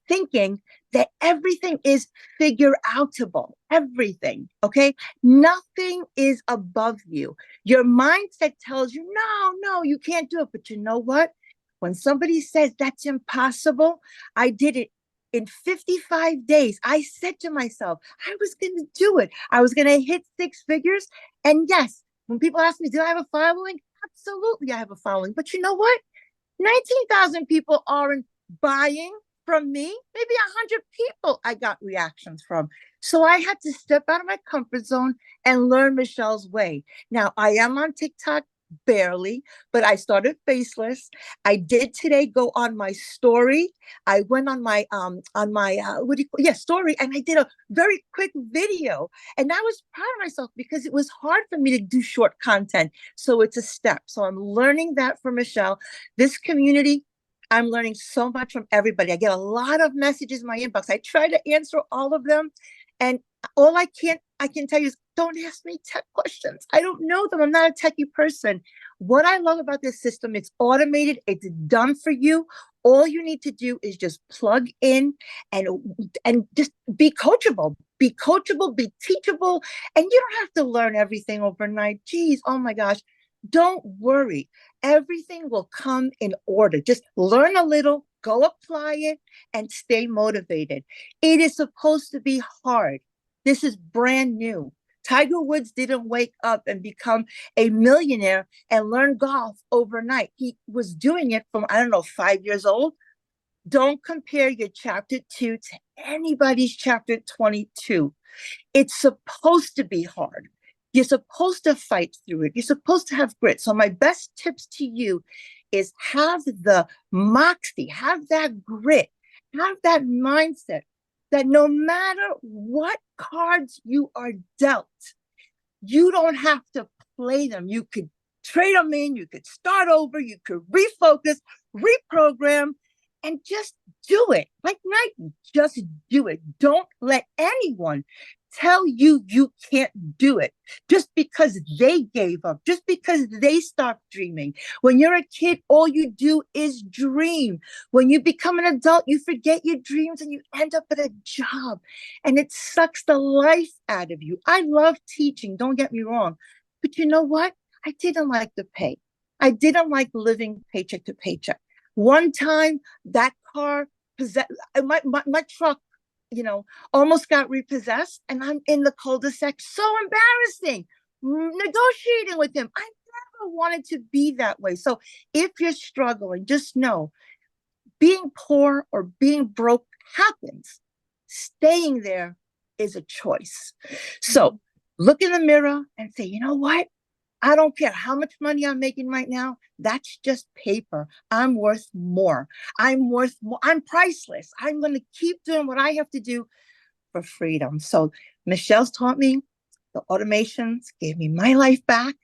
thinking that everything is figure outable, everything, okay? Nothing is above you. Your mindset tells you, no, you can't do it. But you know what? When somebody says that's impossible, I did it in 55 days. I said to myself, I was going to do it. I was going to hit 6 figures. And yes, when people ask me, do I have a following? Absolutely, I have a following. But you know what? 19,000 people aren't buying from me. Maybe 100 people I got reactions from. So I had to step out of my comfort zone and learn Michelle's way. Now I am on TikTok, barely, but I started faceless. I did today go on my story. I went on my story, and I did a very quick video, and I was proud of myself because it was hard for me to do short content. So it's a step. So I'm learning that from Michelle. This community, I'm learning so much from everybody. I get a lot of messages in my inbox. I try to answer all of them, and all I can tell you is don't ask me tech questions. I don't know them. I'm not a techie person. What I love about this system, it's automated. It's done for you. All you need to do is just plug in and just be coachable, be teachable. And you don't have to learn everything overnight. Geez, oh my gosh. Don't worry. Everything will come in order. Just learn a little, go apply it and stay motivated. It is supposed to be hard. This is brand new. Tiger Woods didn't wake up and become a millionaire and learn golf overnight. He was doing it from, I don't know, 5 years old. Don't compare your chapter 2 to anybody's chapter 22. It's supposed to be hard. You're supposed to fight through it. You're supposed to have grit. So my best tips to you is have the moxie, have that grit, have that mindset that no matter what cards you are dealt, you don't have to play them. You could trade them in, you could start over, you could refocus, reprogram, and just do it. Like Nike, just do it. Don't let anyone tell you you can't do it just because they gave up, just because they stopped dreaming. When you're a kid, all you do is dream. When you become an adult, you forget your dreams and you end up at a job, and it sucks the life out of you. I love teaching, don't get me wrong, but you know what? I didn't like the pay. I didn't like living paycheck to paycheck. One time that car my truck, almost got repossessed, and I'm in the cul-de-sac. So embarrassing. Negotiating with him. I never wanted to be that way. So if you're struggling, just know being poor or being broke happens. Staying there is a choice. So look in the mirror and say, you know what? I don't care how much money I'm making right now. That's just paper. I'm worth more. I'm worth more. I'm priceless. I'm going to keep doing what I have to do for freedom. So Michelle's taught me, the automations gave me my life back,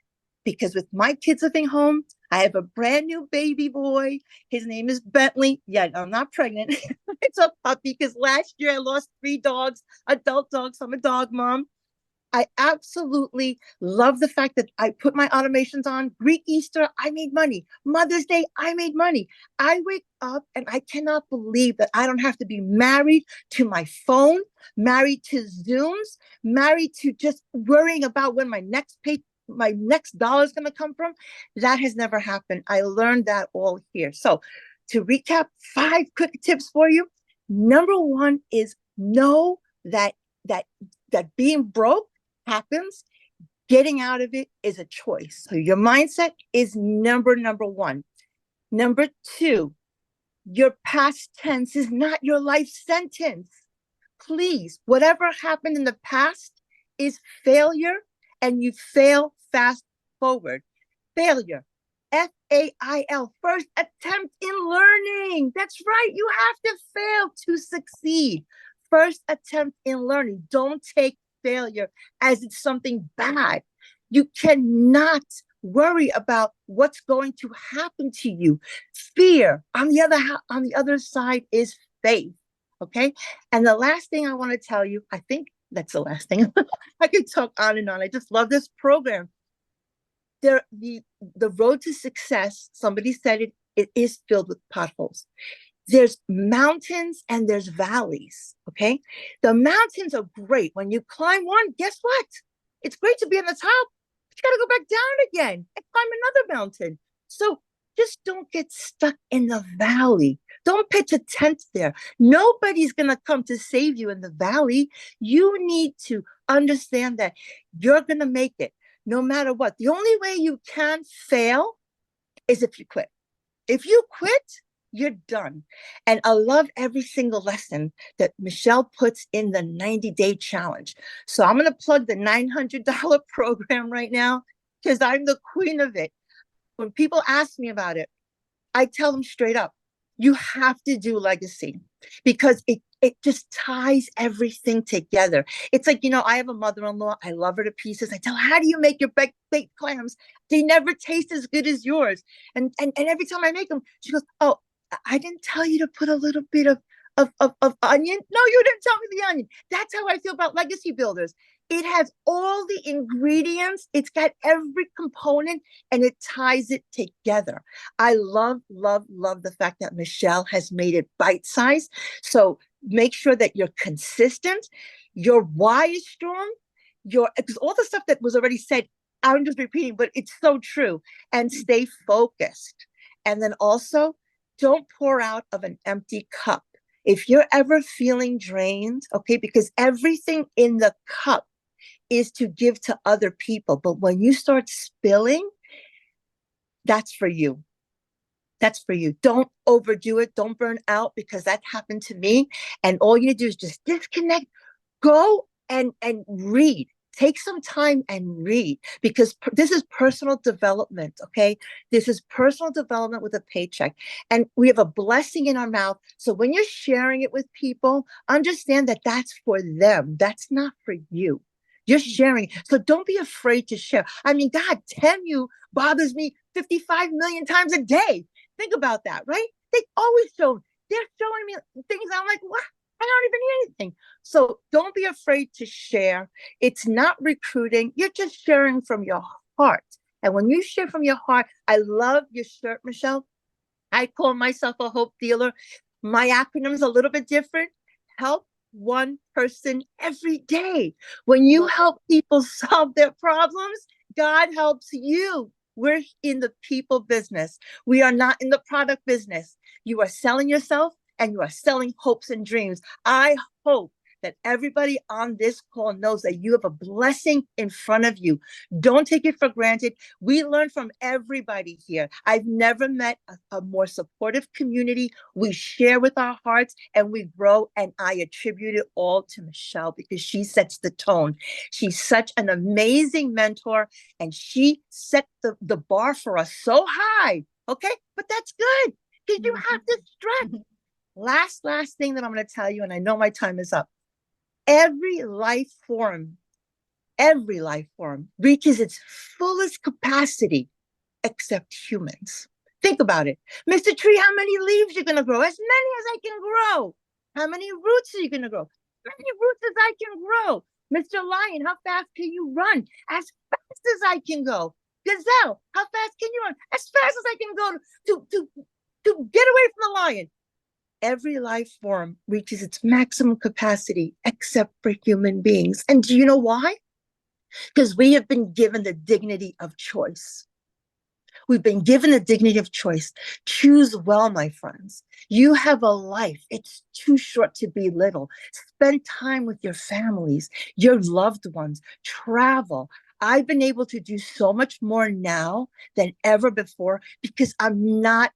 because with my kids living home, I have a brand new baby boy. His name is Bentley. Yeah, I'm not pregnant. It's a puppy, because last year I lost 3 dogs, adult dogs. I'm a dog mom. I absolutely love the fact that I put my automations on. Greek Easter, I made money. Mother's Day, I made money. I wake up and I cannot believe that I don't have to be married to my phone, married to Zooms, married to just worrying about when my next dollar is going to come from. That has never happened. I learned that all here. So to recap, 5 quick tips for you. Number 1 is know that being broke happens. Getting out of it is a choice. So your mindset is number 1. Number 2, your past tense is not your life sentence. Please, whatever happened in the past is failure, and you fail fast forward. Failure, FAIL, first attempt in learning. That's right. You have to fail to succeed. First attempt in learning. Don't take failure as it's something bad. You cannot worry about what's going to happen to you. Fear, on the other side, is faith. Okay. And the last thing I want to tell you, I think that's the last thing. I could talk on and on. I just love this program. The road to success, somebody said it is filled with potholes. There's mountains and there's valleys, okay? The mountains are great. When you climb one, guess what? It's great to be on the top, but you got to go back down again and climb another mountain. So just don't get stuck in the valley. Don't pitch a tent there. Nobody's going to come to save you in the valley. You need to understand that you're going to make it no matter what. The only way you can fail is if you quit. If you quit, you're done. And I love every single lesson that Michelle puts in the 90-day challenge. So I'm going to plug the $900 program right now, because I'm the queen of it. When people ask me about it, I tell them straight up, you have to do legacy, because it just ties everything together. It's like, I have a mother-in-law. I love her to pieces. I tell her, how do you make your baked clams? They never taste as good as yours. And every time I make them, she goes, oh, I didn't tell you to put a little bit of onion. No, you didn't tell me the onion. That's how I feel about Legacy Builders. It has all the ingredients. It's got every component, and it ties it together. I love, love, love the fact that Michelle has made it bite-sized. So make sure that you're consistent. Your why is strong. Because all the stuff that was already said, I'm just repeating, but it's so true. And stay focused. And then also Don't pour out of an empty cup. If you're ever feeling drained, okay, because everything in the cup is to give to other people. But when you start spilling, that's for you. That's for you. Don't overdo it. Don't burn out, because that happened to me. And all you do is just disconnect, go and read. Take some time and read, because this is personal development. Okay. This is personal development with a paycheck. And we have a blessing in our mouth. So when you're sharing it with people, understand that that's for them. That's not for you. You're sharing. So don't be afraid to share. I mean, God, you bothers me 55 million times a day. Think about that, right? They're showing me things. I'm like, what? I don't even need anything. So don't be afraid to share. It's not recruiting. You're just sharing from your heart. And when you share from your heart, I love your shirt, Michelle. I call myself a hope dealer. My acronym's a little bit different. Help one person every day. When you help people solve their problems, God helps you. We're in the people business. We are not in the product business. You are selling yourself, and you are selling hopes and dreams. I hope that everybody on this call knows that you have a blessing in front of you. Don't take it for granted. We learn from everybody here. I've never met a more supportive community. We share with our hearts and we grow. And I attribute it all to Michelle, because she sets the tone. She's such an amazing mentor, and she set the bar for us so high. Okay, but that's good, because you have this strength. Last thing that I'm going to tell you, and I know my time is up. Every life form reaches its fullest capacity except humans. Think about it. Mr. Tree, how many leaves you're going to grow? As many as I can grow. How many roots are you going to grow? As many roots as I can grow. Mr. Lion, how fast can you run? As fast as I can go. Gazelle, how fast can you run? As fast as I can go to get away from the lion. Every life form reaches its maximum capacity except for human beings. And do you know why? Because we have been given the dignity of choice. We've been given the dignity of choice. Choose well, my friends. You have a life. It's too short to be little. Spend time with your families, your loved ones, travel. I've been able to do so much more now than ever before, because I'm not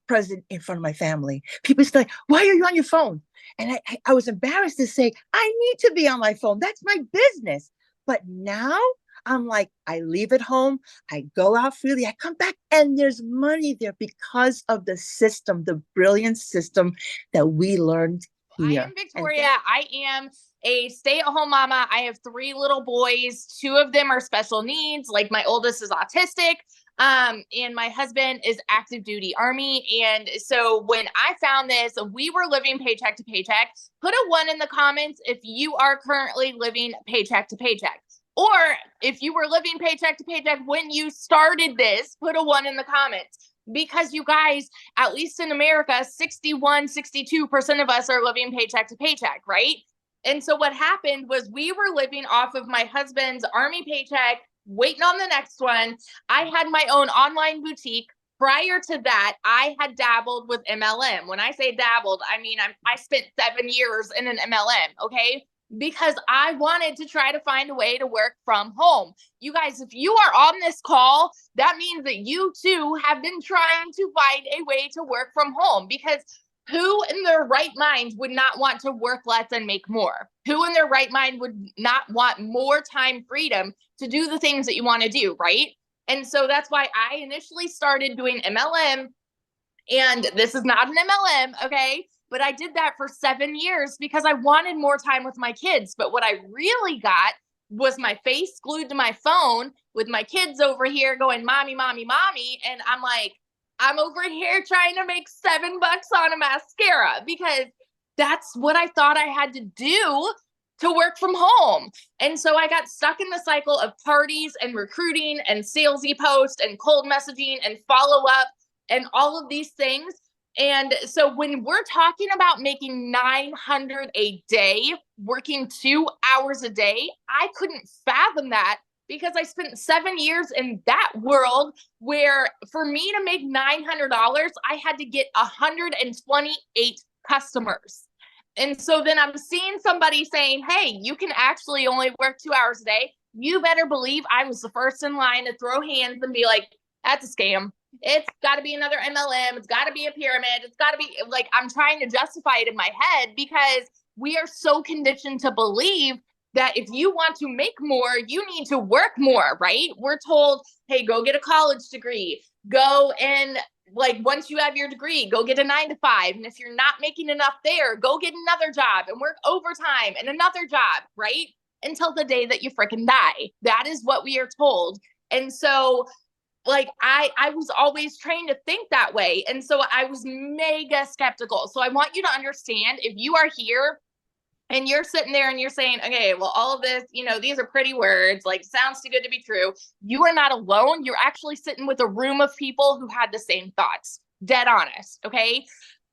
present in front of my family. People say, why are you on your phone? And I was embarrassed to say, I need to be on my phone. That's my business. But now I'm like, I leave it home. I go out freely. I come back and there's money there because of the system, the brilliant system that we learned here. I am Victoria. I am a stay-at-home mama. I have 3 little boys. 2 of them are special needs. Like my oldest is autistic. And my husband is active duty Army. And so when I found this, we were living paycheck to paycheck. Put a 1 in the comments if you are currently living paycheck to paycheck. Or if you were living paycheck to paycheck when you started this, put a 1 in the comments. Because you guys, at least in America, 62% of us are living paycheck to paycheck, right? And so what happened was we were living off of my husband's Army paycheck, waiting on the next one. I had my own online boutique. Prior to that, I had dabbled with MLM. When I say dabbled, I mean, I spent 7 years in an MLM, okay? Because I wanted to try to find a way to work from home. You guys, if you are on this call, that means that you too have been trying to find a way to work from home, because who in their right mind would not want to work less and make more? Who in their right mind would not want more time freedom to do the things that you want to do, right? And so that's why I initially started doing MLM. And this is not an MLM, okay? But I did that for 7 years because I wanted more time with my kids. But what I really got was my face glued to my phone with my kids over here going, mommy, mommy, mommy. And I'm like, I'm over here trying to make $7 on a mascara, because that's what I thought I had to do to work from home. And so I got stuck in the cycle of parties and recruiting and salesy posts and cold messaging and follow up and all of these things. And so when we're talking about making $900 a day, working 2 hours a day, I couldn't fathom that because I spent 7 years in that world where for me to make $900, I had to get 128 customers. And so then I'm seeing somebody saying, hey, you can actually only work 2 hours a day. You better believe I was the first in line to throw hands and be like, that's a scam. It's got to be another MLM. It's got to be a pyramid. It's got to be like, I'm trying to justify it in my head because we are so conditioned to believe that if you want to make more, you need to work more, right? We're told, hey, go get a college degree, go and like, once you have your degree, go get a 9-to-5. And if you're not making enough there, go get another job and work overtime and another job, right? Until the day that you freaking die. That is what we are told. And so like, I was always trained to think that way. And so I was mega skeptical. So I want you to understand, if you are here and you're sitting there and you're saying, okay, well, all of this, you know, these are pretty words, like sounds too good to be true. You are not alone. You're actually sitting with a room of people who had the same thoughts. Dead honest. Okay.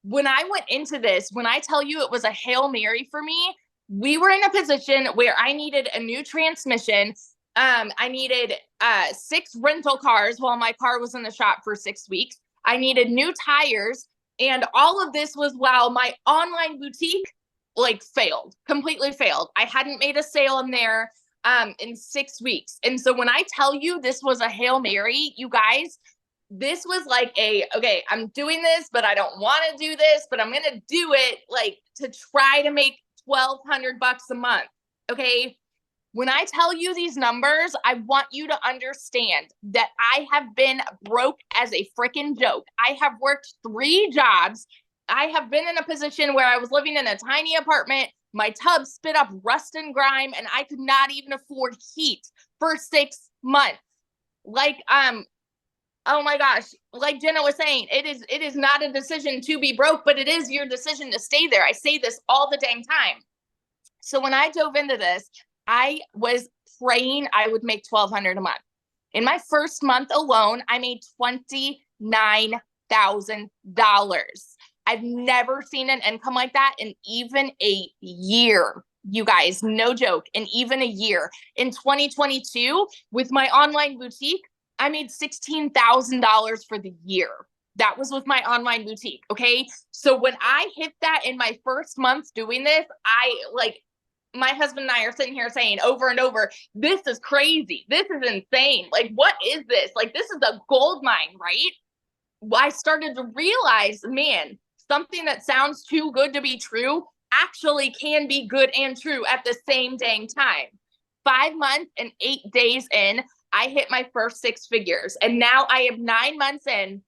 When I went into this, when I tell you it was a Hail Mary for me, we were in a position where I needed a new transmission. I needed 6 rental cars while my car was in the shop for 6 weeks. I needed new tires. And all of this was while my online boutique like completely failed. I hadn't made a sale in there in 6 weeks. And so when I tell you this was a Hail Mary, you guys, this was like okay, I'm doing this, but I don't want to do this, but I'm going to do it like to try to make $1,200 a month. Okay. When I tell you these numbers, I want you to understand that I have been broke as a freaking joke. I have worked 3 jobs. I have been in a position where I was living in a tiny apartment. My tub spit up rust and grime, and I could not even afford heat for 6 months. Like, oh my gosh, like Jenna was saying, it is not a decision to be broke, but it is your decision to stay there. I say this all the dang time. So when I dove into this, I was praying I would make $1,200 a month. In my first month alone, I made $29,000. I've never seen an income like that in even a year. You guys, no joke, in even a year. In 2022, with my online boutique, I made $16,000 for the year. That was with my online boutique. Okay. So when I hit that in my first month doing this, my husband and I are sitting here saying over and over, this is crazy. This is insane. Like, what is this? Like, this is a gold mine, right? I started to realize, man, something that sounds too good to be true actually can be good and true at the same dang time. 5 months and 8 days in, I hit my first 6 figures. And now I am 9 months in.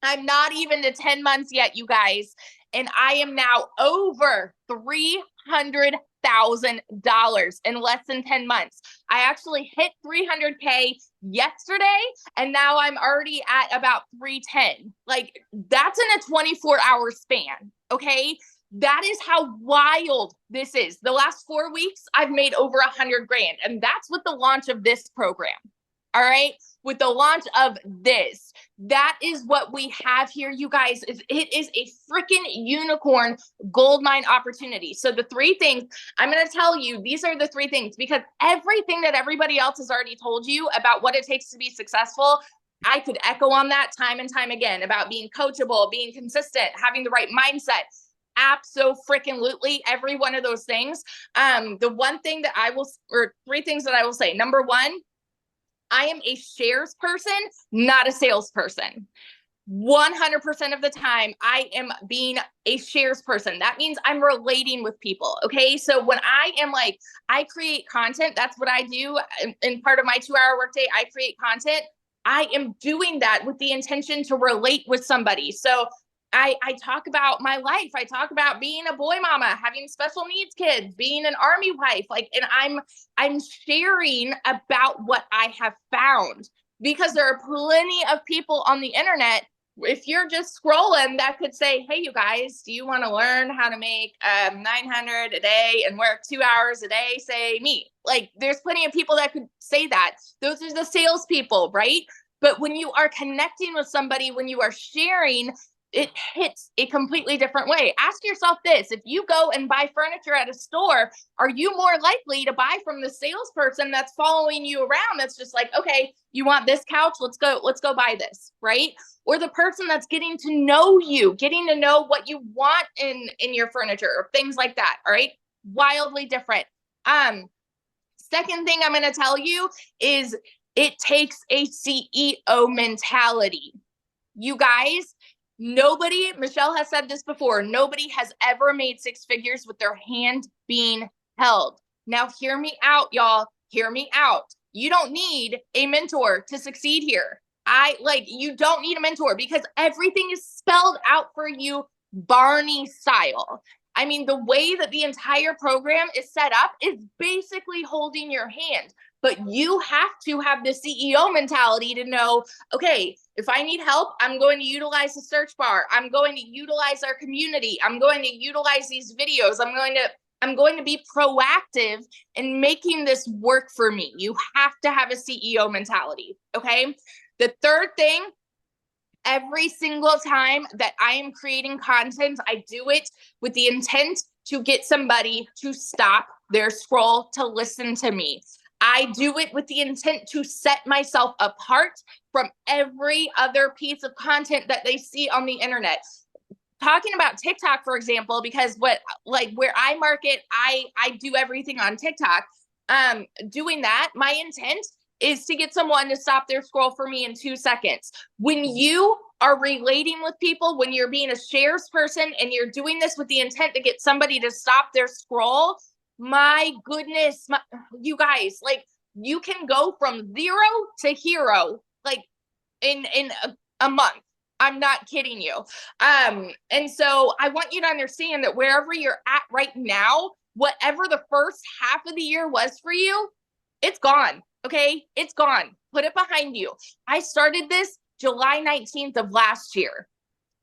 I'm not even to 10 months yet, you guys. And I am now over $300,000 in less than 10 months. I actually hit 300K yesterday, and now I'm already at about 310. Like, that's in a 24-hour span. Okay. That is how wild this is. The last 4 weeks, I've made over $100,000. And that's with the launch of this program. All right. With the launch of this, that is what we have here, you guys. It is a freaking unicorn gold mine opportunity. So the 3 things I'm going to tell you, these are the 3 things, because everything that everybody else has already told you about what it takes to be successful, I could echo on that time and time again about being coachable, being consistent, having the right mindset. Abso-freaking-lutely, every one of those things. The one thing that I will, or 3 things that I will say. Number 1, I am a shares person, not a salesperson. 100% of the time, I am being a shares person. That means I'm relating with people. Okay. So when I am like, I create content, that's what I do. In part of my 2-hour workday, I create content. I am doing that with the intention to relate with somebody. So I talk about my life. I talk about being a boy mama, having special needs kids, being an army wife, and I'm sharing about what I have found, because there are plenty of people on the internet, if you're just scrolling, that could say, hey, you guys, do you want to learn how to make $900 a day and work 2 hours a day? Say me. Like, there's plenty of people that could say that. Those are the salespeople, right? But when you are connecting with somebody, when you are sharing, it hits a completely different way. Ask yourself this: if you go and buy furniture at a store, are you more likely to buy from the salesperson that's following you around, that's just like, okay, you want this couch, let's go buy this, right? Or the person that's getting to know you, getting to know what you want in your furniture or things like that? All right, wildly different. Second thing I'm going to tell you is it takes a CEO mentality. You guys, nobody, Michelle has said this before, nobody has ever made six figures with their hand being held. Now, hear me out, y'all. Hear me out. You don't need a mentor to succeed here. You don't need a mentor, because everything is spelled out for you Barney style. I mean, the way that the entire program is set up is basically holding your hand. But you have to have the CEO mentality to know, okay, if I need help, I'm going to utilize the search bar. I'm going to utilize our community. I'm going to utilize these videos. I'm going to be proactive in making this work for me. You have to have a CEO mentality, okay? The third thing, every single time that I am creating content, I do it with the intent to get somebody to stop their scroll to listen to me. I do it with the intent to set myself apart from every other piece of content that they see on the internet. Talking about TikTok, for example, because where I market, I do everything on TikTok. Doing that, my intent is to get someone to stop their scroll for me in 2 seconds. When you are relating with people, when you're being a shares person and you're doing this with the intent to get somebody to stop their scroll, my goodness, you guys, you can go from 0 to hero, in a month. I'm not kidding you. And so I want you to understand that wherever you're at right now, whatever the first half of the year was for you, it's gone. Okay. It's gone. Put it behind you. I started this July 19th of last year.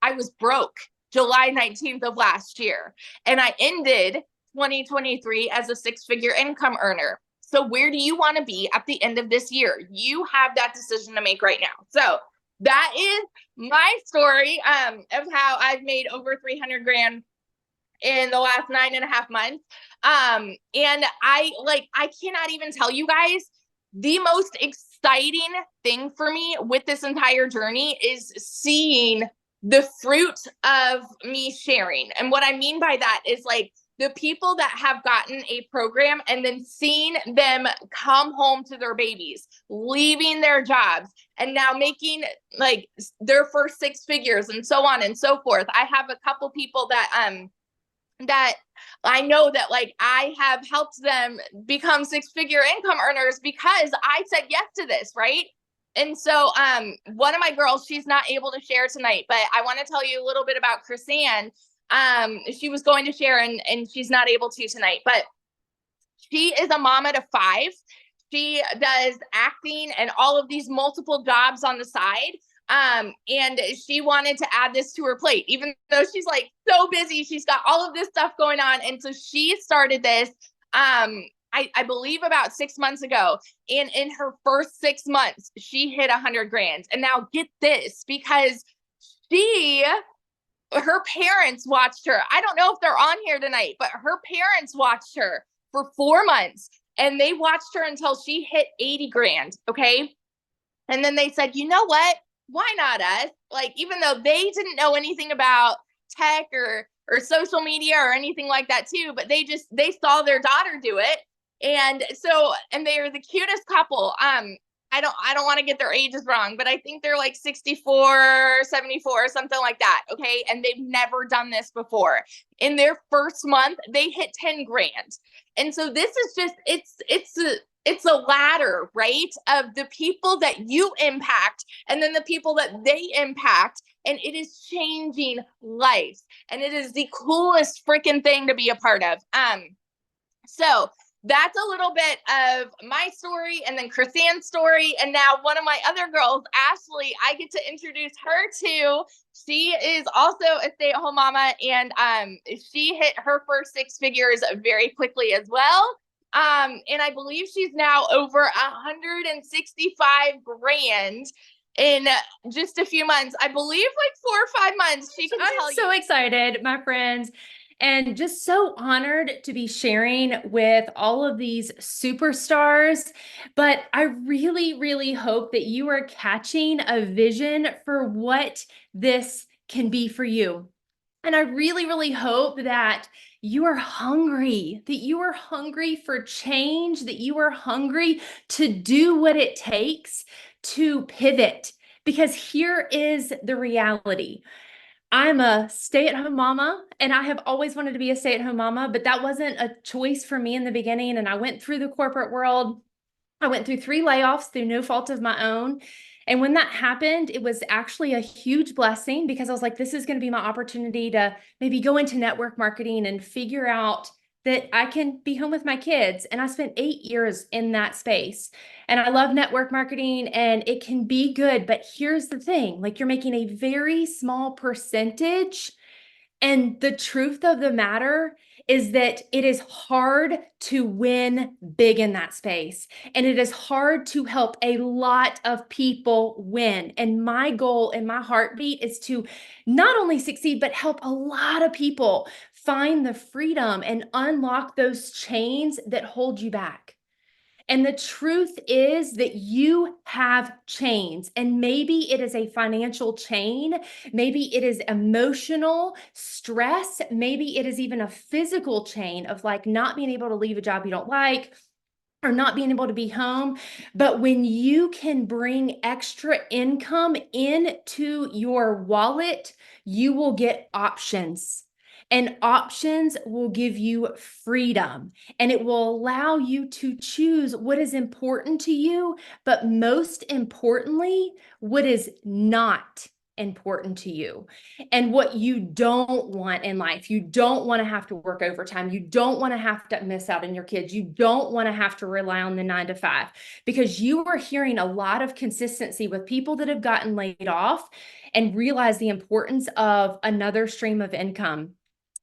I was broke July 19th of last year. And I ended 2023 as a six-figure income earner. So where do you want to be at the end of this year? You have that decision to make right now. So that is my story of how I've made over 300 grand in the last 9.5 months. And I cannot even tell you guys, the most exciting thing for me with this entire journey is seeing the fruit of me sharing. And what I mean by that is the people that have gotten a program and then seeing them come home to their babies, leaving their jobs, and now making their first six figures and so on and so forth. I have a couple people that I know that I have helped them become six-figure income earners because I said yes to this, right? And so one of my girls, she's not able to share tonight, but I want to tell you a little bit about Chrisanne. She was going to share and she's not able to tonight, but she is a mama to 5. She does acting and all of these multiple jobs on the side. And she wanted to add this to her plate, even though she's so busy, she's got all of this stuff going on. And so she started this, I believe about 6 months ago. And in her first 6 months, she hit 100 grand. And now get this, because her parents watched her. I don't know if they're on here tonight, but her parents watched her for 4 months and they watched her until she hit 80 grand. Okay. And then they said, you know what? Why not us? Even though they didn't know anything about tech or social media or anything like that too, but they saw their daughter do it. And they're the cutest couple. I don't want to get their ages wrong, but I think they're 64, 74, something like that. Okay. And they've never done this before. In their first month, they hit 10 grand. And so this is just, it's a ladder, right? Of the people that you impact and then the people that they impact. And it is changing lives. And it is the coolest freaking thing to be a part of. So that's a little bit of my story and then Chrisanne's story. And now one of my other girls, Ashley, I get to introduce her to. She is also a stay-at-home mama and she hit her first 6 figures very quickly as well. And I believe she's now over 165 grand in just a few months. I believe like 4 or 5 months. She can tell I'm so you. excited, my friends, and just so honored to be sharing with all of these superstars. But I really, really hope that you are catching a vision for what this can be for you. And I really, really hope that you are hungry, for change, that you are hungry to do what it takes to pivot. Because here is the reality. I'm a stay-at-home mama, and I have always wanted to be a stay-at-home mama, but that wasn't a choice for me in the beginning. And I went through the corporate world. I went through 3 layoffs through no fault of my own. And when that happened, it was actually a huge blessing because I was like, this is going to be my opportunity to maybe go into network marketing and figure out that I can be home with my kids. And I spent 8 years in that space. And I love network marketing and it can be good. But here's the thing, like you're making a very small percentage. And the truth of the matter is that it is hard to win big in that space. And it is hard to help a lot of people win. And my goal and my heartbeat is to not only succeed, but help a lot of people find the freedom and unlock those chains that hold you back. And the truth is that you have chains, and maybe it is a financial chain. Maybe it is emotional stress. Maybe it is even a physical chain of like not being able to leave a job you don't like or not being able to be home. But when you can bring extra income into your wallet, you will get options. And options will give you freedom, and it will allow you to choose what is important to you, but most importantly, what is not important to you and what you don't want in life. You don't want to have to work overtime. You don't want to have to miss out on your kids. You don't want to have to rely on the 9 to 5 because you are hearing a lot of consistency with people that have gotten laid off and realize the importance of another stream of income.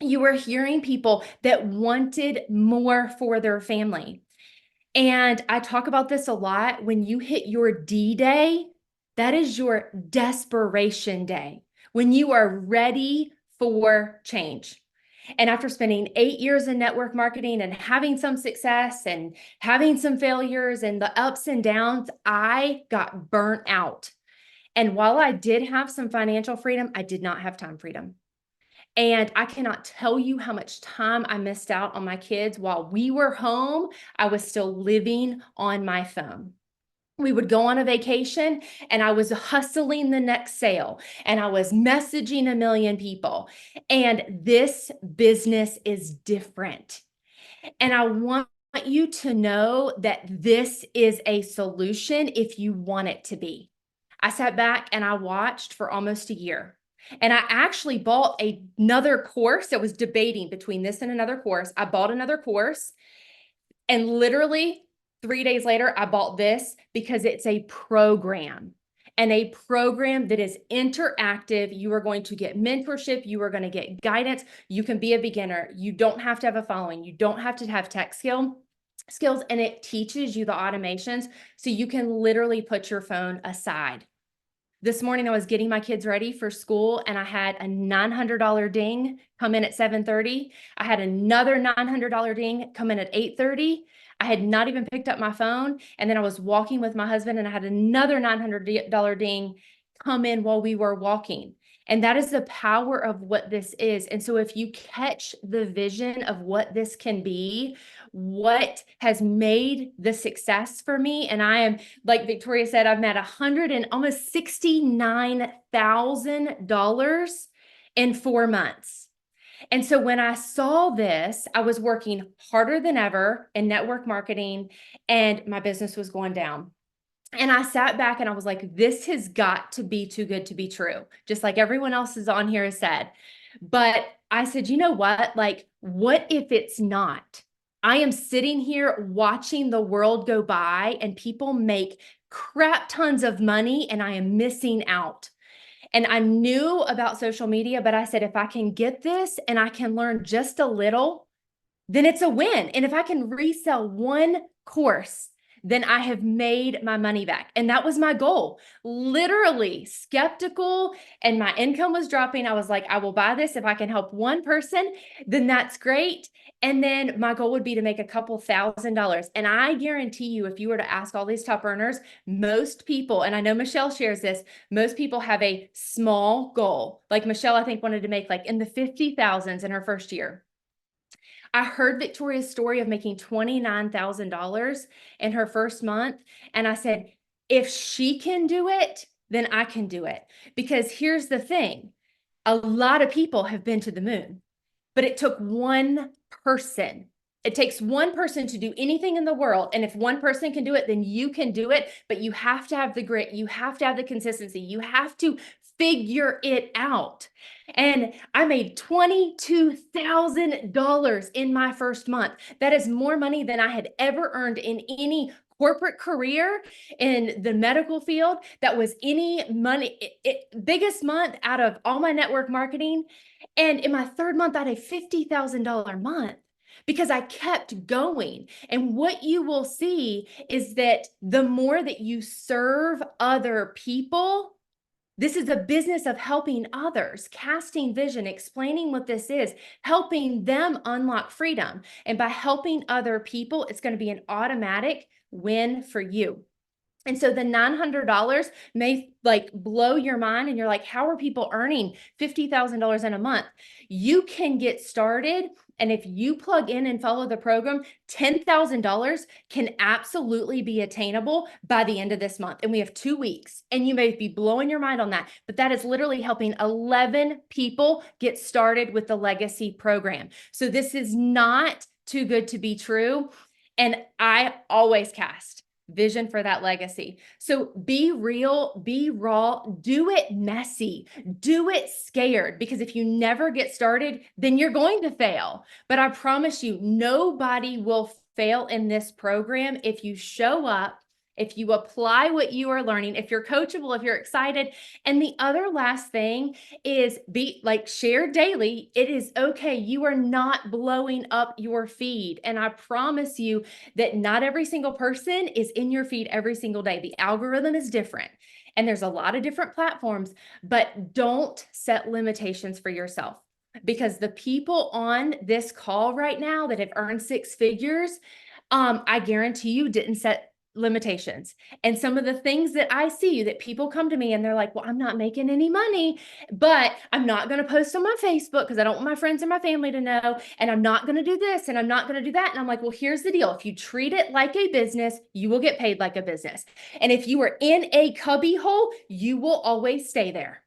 You were hearing people that wanted more for their family. And I talk about this a lot. When you hit your D-Day, that is your desperation day, when you are ready for change. And after spending 8 years in network marketing and having some success and having some failures and the ups and downs, I got burnt out. And while I did have some financial freedom, I did not have time freedom. And I cannot tell you how much time I missed out on my kids. While we were home, I was still living on my phone. We would go on a vacation and I was hustling the next sale and I was messaging a million people. And this business is different. And I want you to know that this is a solution if you want it to be. I sat back and I watched for almost a year. And I actually bought another course. I was debating between this and another course. I bought another course, and literally 3 days later, I bought this because it's a program, and a program that is interactive. You are going to get mentorship. You are going to get guidance. You can be a beginner. You don't have to have a following. You don't have to have tech skills, and it teaches you the automations so you can literally put your phone aside. This morning, I was getting my kids ready for school and I had a $900 ding come in at 7:30. I had another $900 ding come in at 8:30. I had not even picked up my phone. And then I was walking with my husband and I had another $900 ding come in while we were walking. And that is the power of what this is. And so if you catch the vision of what this can be, what has made the success for me, and I am, like Victoria said, I've made almost $69,000 in 4 months. And so when I saw this, I was working harder than ever in network marketing and my business was going down. And I sat back and I was like, this has got to be too good to be true, just like everyone else is on here has said. But I said, you know what? Like, what if it's not? I am sitting here watching the world go by and people make crap tons of money and I am missing out. And I knew about social media, but I said, if I can get this and I can learn just a little, then it's a win. And if I can resell one course then I have made my money back. And that was my goal. Literally skeptical, and my income was dropping. I was like, I will buy this. If I can help one person, then that's great. And then my goal would be to make a couple $1,000s. And I guarantee you, if you were to ask all these top earners, most people, and I know Michelle shares this, most people have a small goal. Like Michelle, I think wanted to make like in the 50,000s in her first year. I heard Victoria's story of making $29,000 in her first month. And I said, if she can do it, then I can do it. Because here's the thing. A lot of people have been to the moon, but it took one person. It takes one person to do anything in the world. And if one person can do it, then you can do it. But you have to have the grit. You have to have the consistency. You have to figure it out. And I made $22,000 in my first month. That is more money than I had ever earned in any corporate career in the medical field. That was any money, biggest month out of all my network marketing. And in my third month, I had a $50,000 month because I kept going. And what you will see is that the more that you serve other people, this is a business of helping others, casting vision, explaining what this is, helping them unlock freedom. And by helping other people, it's going to be an automatic win for you. And so the $900 may like blow your mind and you're like, how are people earning $50,000 in a month? You can get started. And if you plug in and follow the program, $10,000 can absolutely be attainable by the end of this month. And we have 2 weeks, and you may be blowing your mind on that, but that is literally helping 11 people get started with the Legacy program. So this is not too good to be true. And I always cast vision for that legacy. So be real, be raw, do it messy, do it scared, because if you never get started, then you're going to fail. But I promise you, nobody will fail in this program if you show up, if you apply what you are learning, if you're coachable, if you're excited. And the other last thing is share daily. It is okay. You are not blowing up your feed. And I promise you that not every single person is in your feed every single day. The algorithm is different. And there's a lot of different platforms, but don't set limitations for yourself. Because the people on this call right now that have earned 6 figures, I guarantee you didn't set limitations. And some of the things that I see that people come to me and they're like, well, I'm not making any money, but I'm not going to post on my Facebook because I don't want my friends and my family to know. And I'm not going to do this and I'm not going to do that. And I'm like, well, here's the deal. If you treat it like a business, you will get paid like a business. And if you are in a cubby hole, you will always stay there.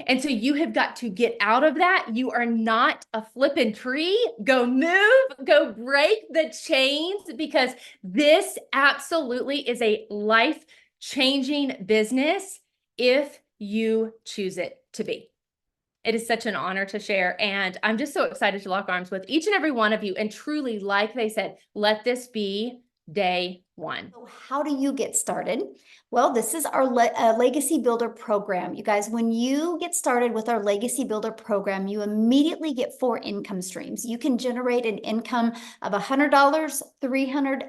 And so you have got to get out of that. You are not a flipping tree. Go move, go break the chains, because this absolutely is a life-changing business if you choose it to be. It is such an honor to share. And I'm just so excited to lock arms with each and every one of you. And truly, like they said, let this be day one. So how do you get started? Well, this is our Legacy Builder program. You guys, when you get started with our Legacy Builder program, you immediately get 4 income streams. You can generate an income of $100, $300,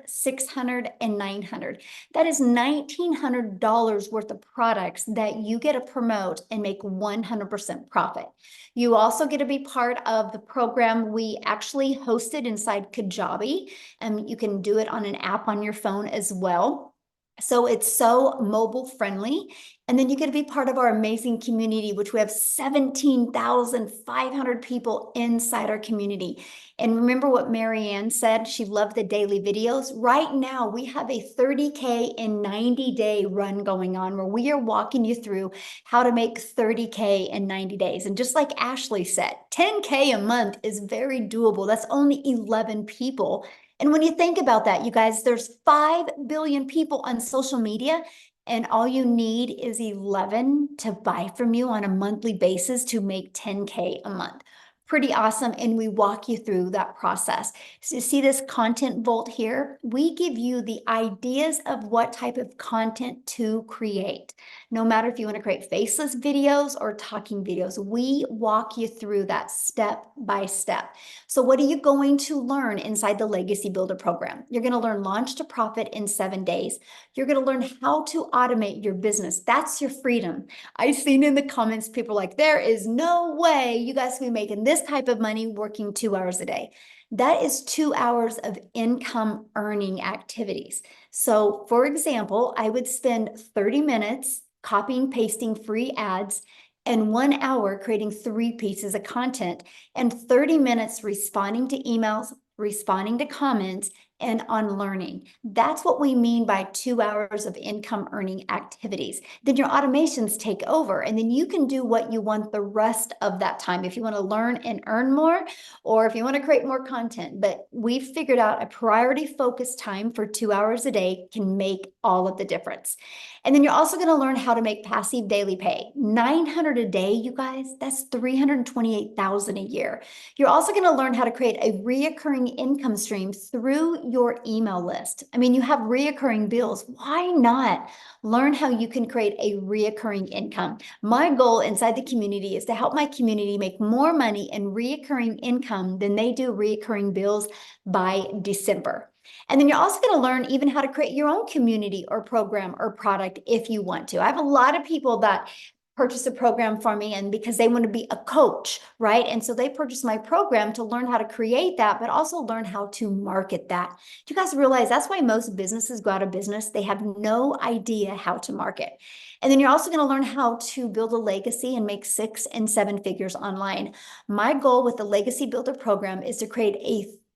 $600, and $900. That is $1,900 worth of products that you get to promote and make 100% profit. You also get to be part of the program we actually hosted inside Kajabi, and you can do it on an app on your phone as well. So it's so mobile friendly. And then you get to be part of our amazing community, which we have 17,500 people inside our community. And remember what Marianne said, she loved the daily videos. Right now, we have a 30K in 90-day run going on where we are walking you through how to make 30K in 90 days. And just like Ashley said, 10K a month is very doable. That's only 11 people. And when you think about that, you guys, there's 5 billion people on social media, and all you need is 11 to buy from you on a monthly basis to make 10K a month. Pretty awesome. And we walk you through that process. So you see this content vault here? We give you the ideas of what type of content to create. No matter if you want to create faceless videos or talking videos, we walk you through that step by step. So what are you going to learn inside the Legacy Builder program? You're going to learn launch to profit in 7 days. You're going to learn how to automate your business. That's your freedom. I've seen in the comments, people like, there is no way you guys can be making this type of money working 2 hours a day. That is 2 hours of income earning activities. So for example, I would spend 30 minutes copying, pasting free ads and 1 hour creating 3 pieces of content and 30 minutes responding to emails, responding to comments, and on learning. That's what we mean by 2 hours of income earning activities. Then your automations take over, and then you can do what you want the rest of that time. If you want to learn and earn more, or if you want to create more content, but we've figured out a priority focused time for 2 hours a day can make all of the difference. And then you're also going to learn how to make passive daily pay. 900 a day, you guys, that's 328,000 a year. You're also going to learn how to create a reoccurring income stream through your email list. I mean, you have reoccurring bills. Why not learn how you can create a reoccurring income? My goal inside the community is to help my community make more money in reoccurring income than they do reoccurring bills by December. And then you're also going to learn even how to create your own community or program or product if you want to. I have a lot of people that purchase a program for me and because they want to be a coach, right? And so they purchase my program to learn how to create that, but also learn how to market that. Do you guys realize that's why most businesses go out of business? They have no idea how to market. And then you're also going to learn how to build a legacy and make 6 and 7 figures online. My goal with the Legacy Builder program is to create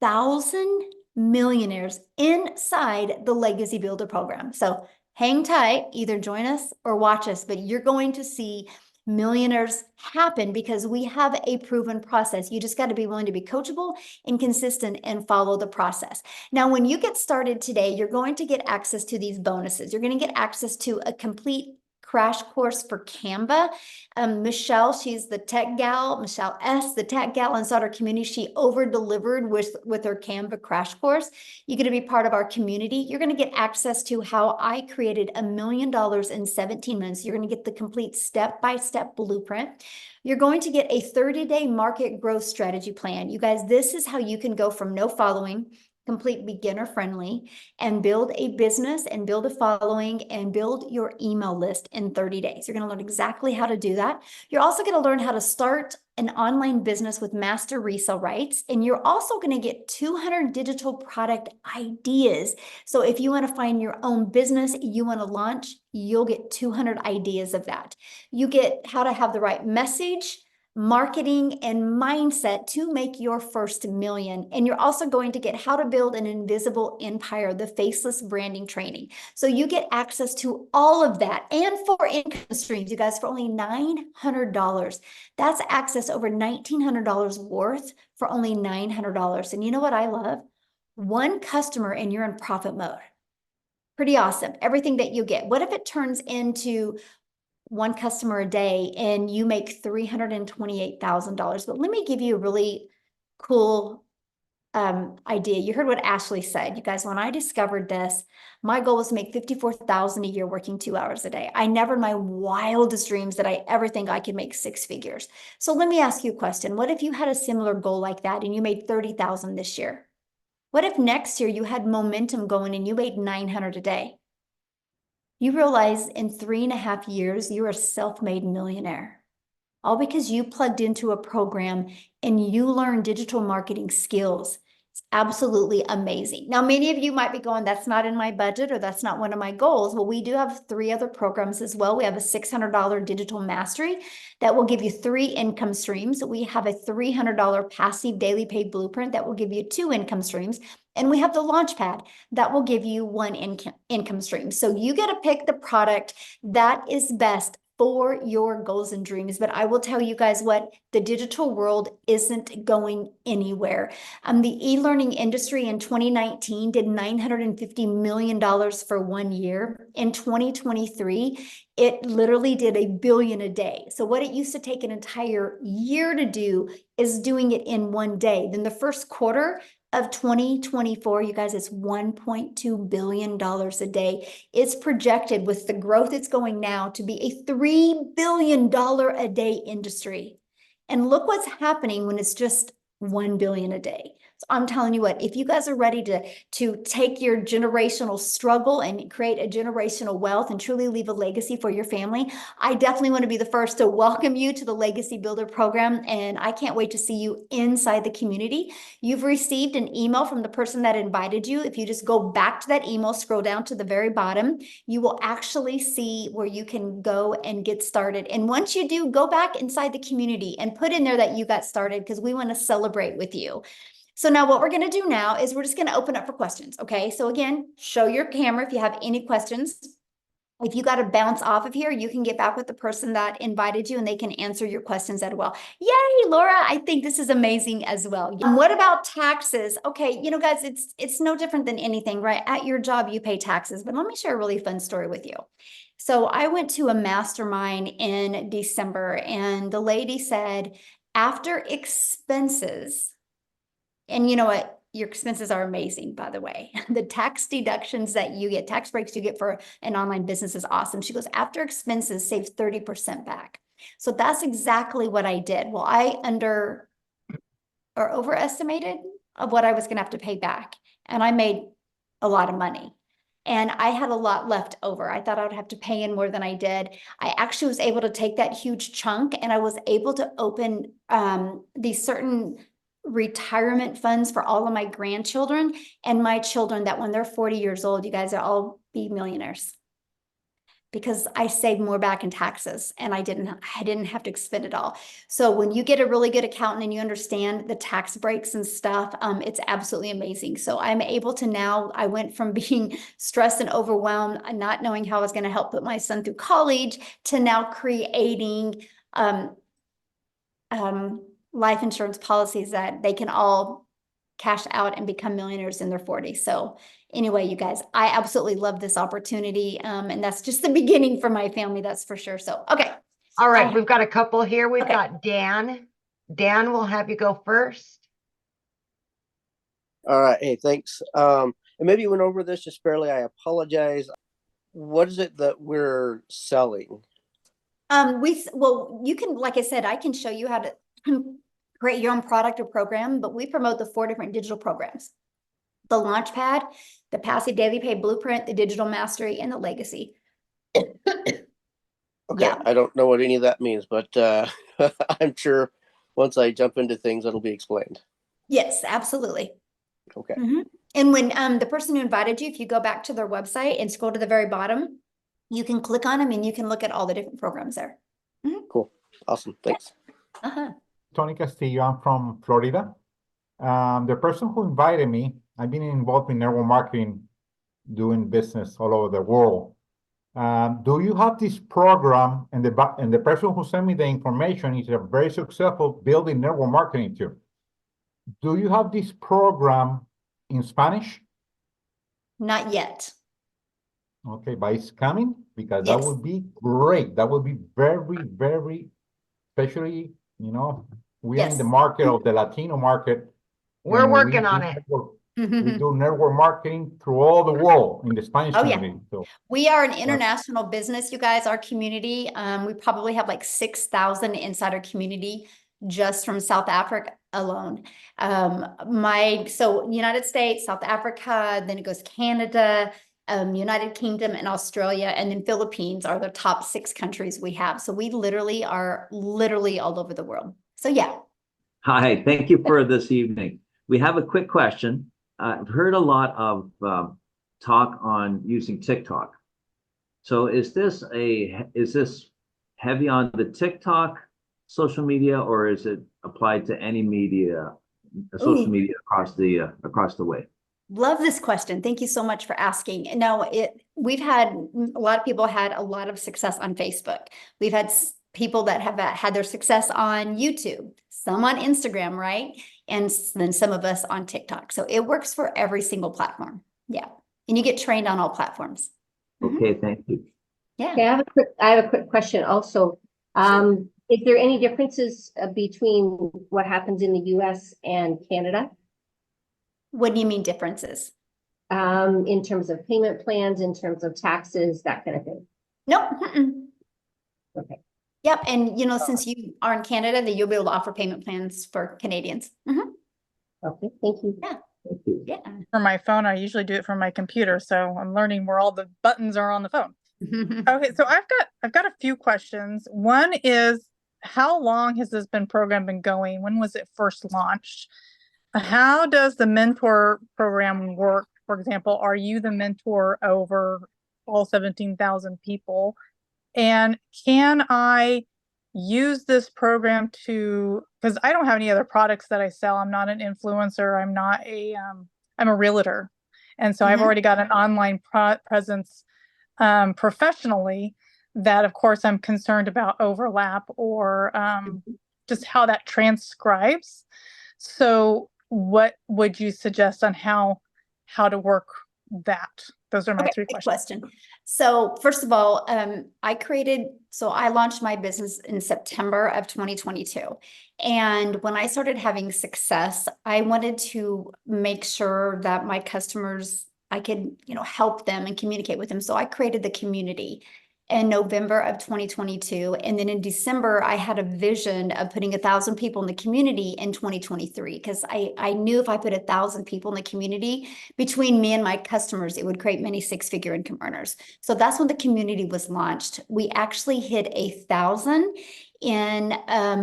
1,000 millionaires inside the Legacy Builder program. So hang tight, either join us or watch us, but you're going to see millionaires happen because we have a proven process. You just got to be willing to be coachable and consistent and follow the process. Now, when you get started today, you're going to get access to these bonuses. You're going to get access to a complete crash course for Canva. Michelle, she's the tech gal, Michelle S., the tech gal inside our community. She over-delivered with her Canva crash course. You're going to be part of our community. You're going to get access to how I created $1 million in 17 months. You're going to get the complete step-by-step blueprint. You're going to get a 30-day market growth strategy plan. You guys, this is how you can go from no following, complete beginner friendly, and build a business and build a following and build your email list in 30 days. You're going to learn exactly how to do that. You're also going to learn how to start an online business with master resale rights. And you're also going to get 200 digital product ideas. So if you want to find your own business you want to launch, you'll get 200 ideas of that. You get how to have the right message, marketing, and mindset to make your first million. And you're also going to get how to build an invisible empire, the faceless branding training. So you get access to all of that and for income streams, you guys, for only $900. That's access over $1,900 worth for only $900. And you know what I love? One customer and you're in profit mode. Pretty awesome. Everything that you get. What if it turns into one customer a day and you make $328,000? But let me give you a really cool idea. You heard what Ashley said. You guys, when I discovered this, my goal was to make $54,000 a year working 2 hours a day. I never in my wildest dreams did I ever think I could make 6 figures. So let me ask you a question. What if you had a similar goal like that and you made $30,000 this year? What if next year you had momentum going and you made $900 a day? You realize in 3.5 years, you're a self-made millionaire. All because you plugged into a program and you learned digital marketing skills. It's absolutely amazing. Now, many of you might be going, that's not in my budget or that's not one of my goals. Well, we do have 3 other programs as well. We have a $600 digital mastery that will give you 3 income streams. We have a $300 passive daily pay blueprint that will give you 2 income streams. And we have the Launchpad that will give you 1 income stream. So you get to pick the product that is best for your goals and dreams. But I will tell you guys what, the digital world isn't going anywhere. The e-learning industry in 2019 did $950 million for 1 year. In 2023, it literally did $1 billion a day. So what it used to take an entire year to do is doing it in 1 day. Then the first quarter, of 2024, you guys, it's $1.2 billion a day. It's projected with the growth it's going now to be a $3 billion a day industry. And look what's happening when it's just 1 billion a day. So I'm telling you what, if you guys are ready to take your generational struggle and create a generational wealth and truly leave a legacy for your family, I definitely want to be the first to welcome you to the Legacy Builder program. And I can't wait to see you inside the community. You've received an email from the person that invited you. If you just go back to that email, scroll down to the very bottom, you will actually see where you can go and get started. And once you do, go back inside the community and put in there that you got started, because we want to celebrate with you. So now what we're going to do now is we're just going to open up for questions. Okay. So again, show your camera if you have any questions. If you got to bounce off of here, you can get back with the person that invited you and they can answer your questions as well. Yay, Laura. I think this is amazing as well. And what about taxes? Okay. You know, guys, it's no different than anything, right? At your job, you pay taxes, but let me share a really fun story with you. So I went to a mastermind in December and the lady said, after expenses, and you know what? Your expenses are amazing, by the way. The tax deductions that you get, tax breaks you get for an online business is awesome. She goes, after expenses, save 30% back. So that's exactly what I did. Well, I overestimated of what I was going to have to pay back. And I made a lot of money. And I had a lot left over. I thought I would have to pay in more than I did. I actually was able to take that huge chunk and I was able to open these certain retirement funds for all of my grandchildren and my children that when they're 40 years old, you guys will all be millionaires because I saved more back in taxes and I didn't have to expend it all. So when you get a really good accountant and you understand the tax breaks and stuff, it's absolutely amazing. So I'm able to now, I went from being stressed and overwhelmed and not knowing how I was going to help put my son through college to now creating, life insurance policies that they can all cash out and become millionaires in their 40s. So anyway, you guys, I absolutely love this opportunity. And that's just the beginning for my family. That's for sure. So, okay. All right. We've got a couple here. We've Okay. got Dan. Dan, we'll have you go first. All right. Hey, thanks. And maybe you went over this just barely. I apologize. What is it that we're selling? Well, you can, like I said, I can show you how to create your own product or program, but we promote the 4 different digital programs: the Launchpad, the Passive Daily Pay Blueprint, the Digital Mastery, and the Legacy. Okay, Yeah. I don't know what any of that means, but I'm sure once I jump into things, it'll be explained. Yes, absolutely. Okay. And when the person who invited you, if you go back to their website and scroll to the very bottom, you can click on them and you can look at all the different programs there. Cool. Awesome. Thanks. Tony Castillo, I'm from Florida. The person who invited me, I've been involved in network marketing, doing business all over the world. Do you have this program? And the person who sent me the information is a very successful building network marketing too. Do you have this program in Spanish? Not yet. Okay, but it's coming because Yes. that would be great. That would be very, very, especially, you know, we are in the Yes. market of the Latino market. We're and we working do on it. We do network marketing through all the world in the Spanish Oh, yeah. community. So We are an international business, you guys, our community. We probably have like 6,000 inside our community just from South Africa alone. So United States, South Africa, then it goes Canada, United Kingdom and Australia, and then Philippines are the top 6 countries we have. So we literally are all over the world. So yeah. Hi, thank you for this evening. We have a quick question. I've heard a lot of talk on using TikTok. So is this heavy on the TikTok social media, or is it applied to any media, social media across the way? Love this question. Thank you so much for asking. No, we've had a lot of people had a lot of success on Facebook. We've had people that have had their success on YouTube, some on Instagram, right? And then some of us on TikTok. So it works for every single platform. Yeah. And you get trained on all platforms. Okay, thank you. Yeah. Okay, I have a quick question also. Is there any differences between what happens in the US and Canada? What do you mean differences? In terms of payment plans, in terms of taxes, that kind of thing? Nope. Mm-mm. Okay. Yep. And since you are in Canada, then you'll be able to offer payment plans for Canadians. Mhm. Okay, thank you. Yeah. Thank you. Yeah. from my phone. I usually do it from my computer, so I'm learning where all the buttons are on the phone. Okay, so I've got a few questions. One is, how long has this program been going? When was it first launched? How does the mentor program work? For example, are you the mentor over all 17,000 people? And can I use this program because I don't have any other products that I sell. I'm not an influencer. I'm a realtor. And so I've already got an online presence professionally that, of course, I'm concerned about overlap or just how that transcribes. So what would you suggest on how to work that? Those are my three questions. Question. So first of all, I launched my business in September of 2022. And when I started having success, I wanted to make sure that my customers, I could, help them and communicate with them. So I created the community in November of 2022. And then in December, I had a vision of putting 1,000 people in the community in 2023, because I knew if I put 1,000 people in the community between me and my customers, it would create many six-figure income earners. So that's when the community was launched. We actually hit 1,000 in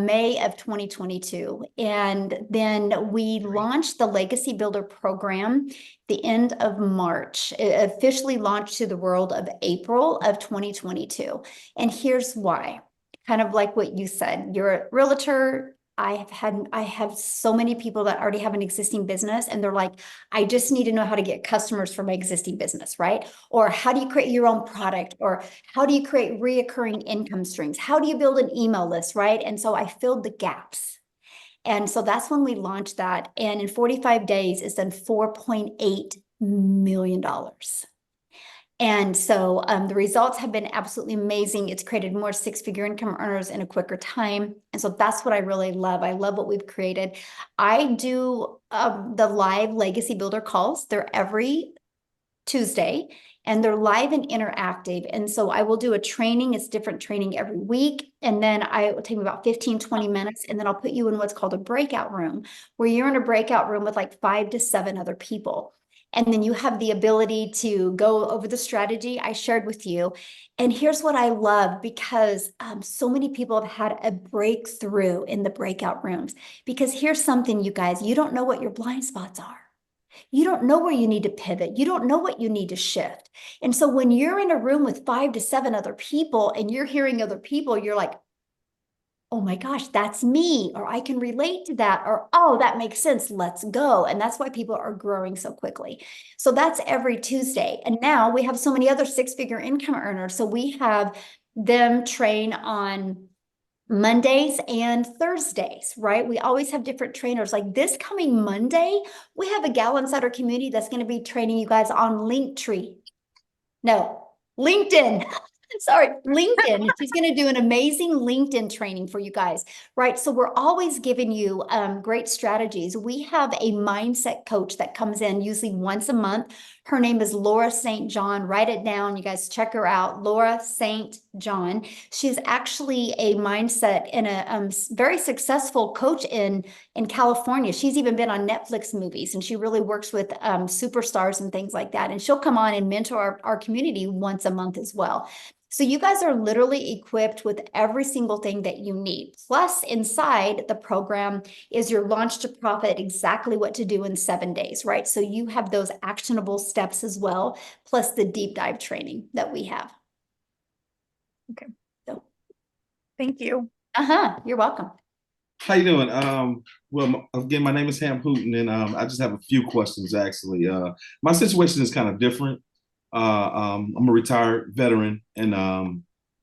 May of 2022. And then we launched the Legacy Builder program the end of March. It officially launched to the world of April of 2022. And here's why. Kind of like what you said, you're a realtor. I have so many people that already have an existing business, and they're like, I just need to know how to get customers for my existing business, right? Or how do you create your own product? Or how do you create reoccurring income streams? How do you build an email list, right? And so I filled the gaps. And so that's when we launched that. And in 45 days, it's done $4.8 million. And so the results have been absolutely amazing. It's created more six-figure income earners in a quicker time. And so that's what I really love. I love what we've created. I do the live Legacy Builder calls. They're every Tuesday, and they're live and interactive. And so I will do a training. It's different training every week. And then it will take me about 15, 20 minutes. And then I'll put you in what's called a breakout room, where you're in a breakout room with like 5 to 7 other people. And then you have the ability to go over the strategy I shared with you. And here's what I love, because so many people have had a breakthrough in the breakout rooms. Because here's something, you guys, you don't know what your blind spots are. You don't know where you need to pivot. You don't know what you need to shift. And so when you're in a room with 5 to 7 other people and you're hearing other people, you're like, oh my gosh, that's me, or I can relate to that, or, oh, that makes sense, let's go. And that's why people are growing so quickly. So that's every Tuesday. And now we have so many other six-figure income earners. So we have them train on Mondays and Thursdays, right? We always have different trainers. Like this coming Monday, we have a gal inside our community that's going to be training you guys on LinkedIn. Sorry, LinkedIn. She's going to do an amazing LinkedIn training for you guys, right? So we're always giving you great strategies. We have a mindset coach that comes in usually once a month. Her name is Laura St. John. Write it down. You guys check her out. Laura St. John. She's actually a mindset and a very successful coach in California. She's even been on Netflix movies, and she really works with superstars and things like that. And she'll come on and mentor our community once a month as well. So you guys are literally equipped with every single thing that you need. Plus, inside the program is your launch to profit, exactly what to do in 7 days, right? So you have those actionable steps as well, plus the deep dive training that we have. Okay. So, thank you. You're welcome. How you doing? Well, again, my name is Ham Hooten, and I just have a few questions, actually. My situation is kind of different. I'm a retired veteran, and I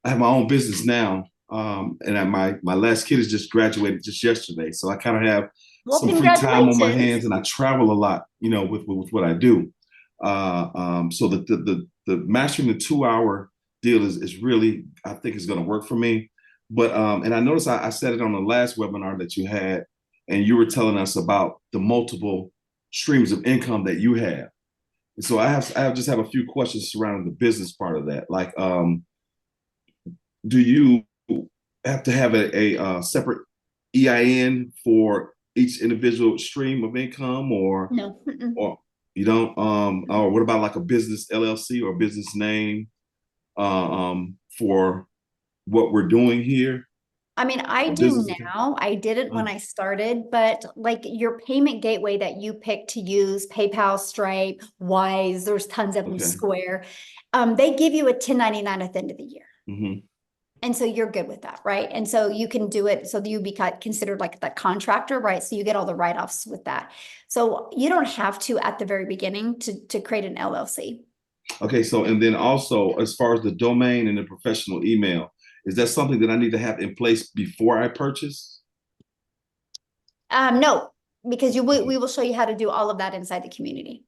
have my own business now. And my last kid has just graduated just yesterday, so I kind of have some free time on my hands, and I travel a lot, with what I do. So the mastering the 2-hour deal is really, I think, is going to work for me. But and I noticed I said it on the last webinar that you had, and you were telling us about the multiple streams of income that you have. And so I just have a few questions surrounding the business part of that. Like, do you have to have a separate EIN for each individual stream of income, or No. or you don't? Or what about like a business LLC or business name for what we're doing here? I mean, I do now. I didn't when I started, but like your payment gateway that you pick to use, PayPal, Stripe, Wise, there's tons of them, Square. They give you a 1099 at the end of the year. And so you're good with that, right? And so you can do it so that you be considered like the contractor, right? So you get all the write-offs with that. So you don't have to at the very beginning to create an LLC. Okay, so and then also as far as the domain and the professional email, is that something that I need to have in place before I purchase? No, because we will show you how to do all of that inside the community.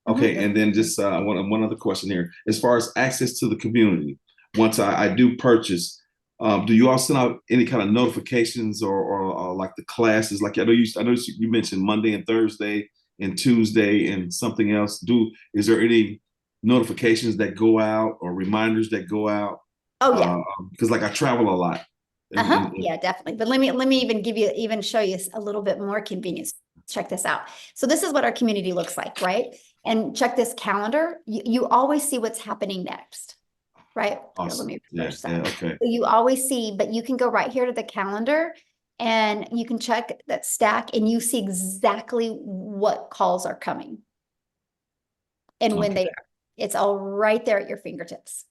Okay, and then just one other question here. As far as access to the community, once I do purchase, do you all send out any kind of notifications or like the classes? Like I know you mentioned Monday and Thursday and Tuesday and something else. Is there any notifications that go out or reminders that go out? Oh yeah, because like I travel a lot. Yeah, definitely. But let me even show you a little bit more convenience. Check this out. So this is what our community looks like, right? And check this calendar. You always see what's happening next, right? Awesome. Here, let me refresh that. Okay. So you always see, but you can go right here to the calendar and you can check that stack and you see exactly what calls are coming and when they are. It's all right there at your fingertips.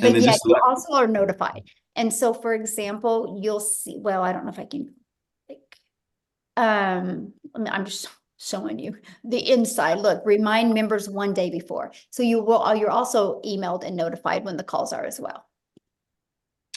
But yeah, you also are notified. And so, for example, you'll see, well, I don't know if I can, I'm just showing you the inside. Look, remind members 1 day before. So you're also emailed and notified when the calls are as well.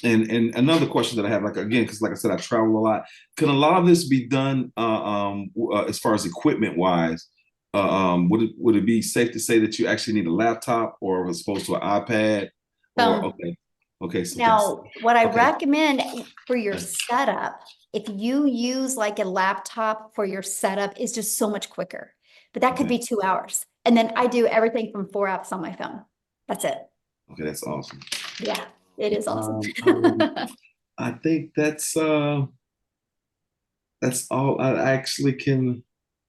And another question that I have, like, again, because like I said, I travel a lot. Can a lot of this be done as far as equipment wise? Would it be safe to say that you actually need a laptop or as opposed to an iPad? Okay. So now, what I recommend for your setup, if you use like a laptop for your setup, is just so much quicker. But that could be 2 hours. And then I do everything from 4 apps on my phone. That's it. Okay, that's awesome. Yeah, it is awesome. I think that's all I actually can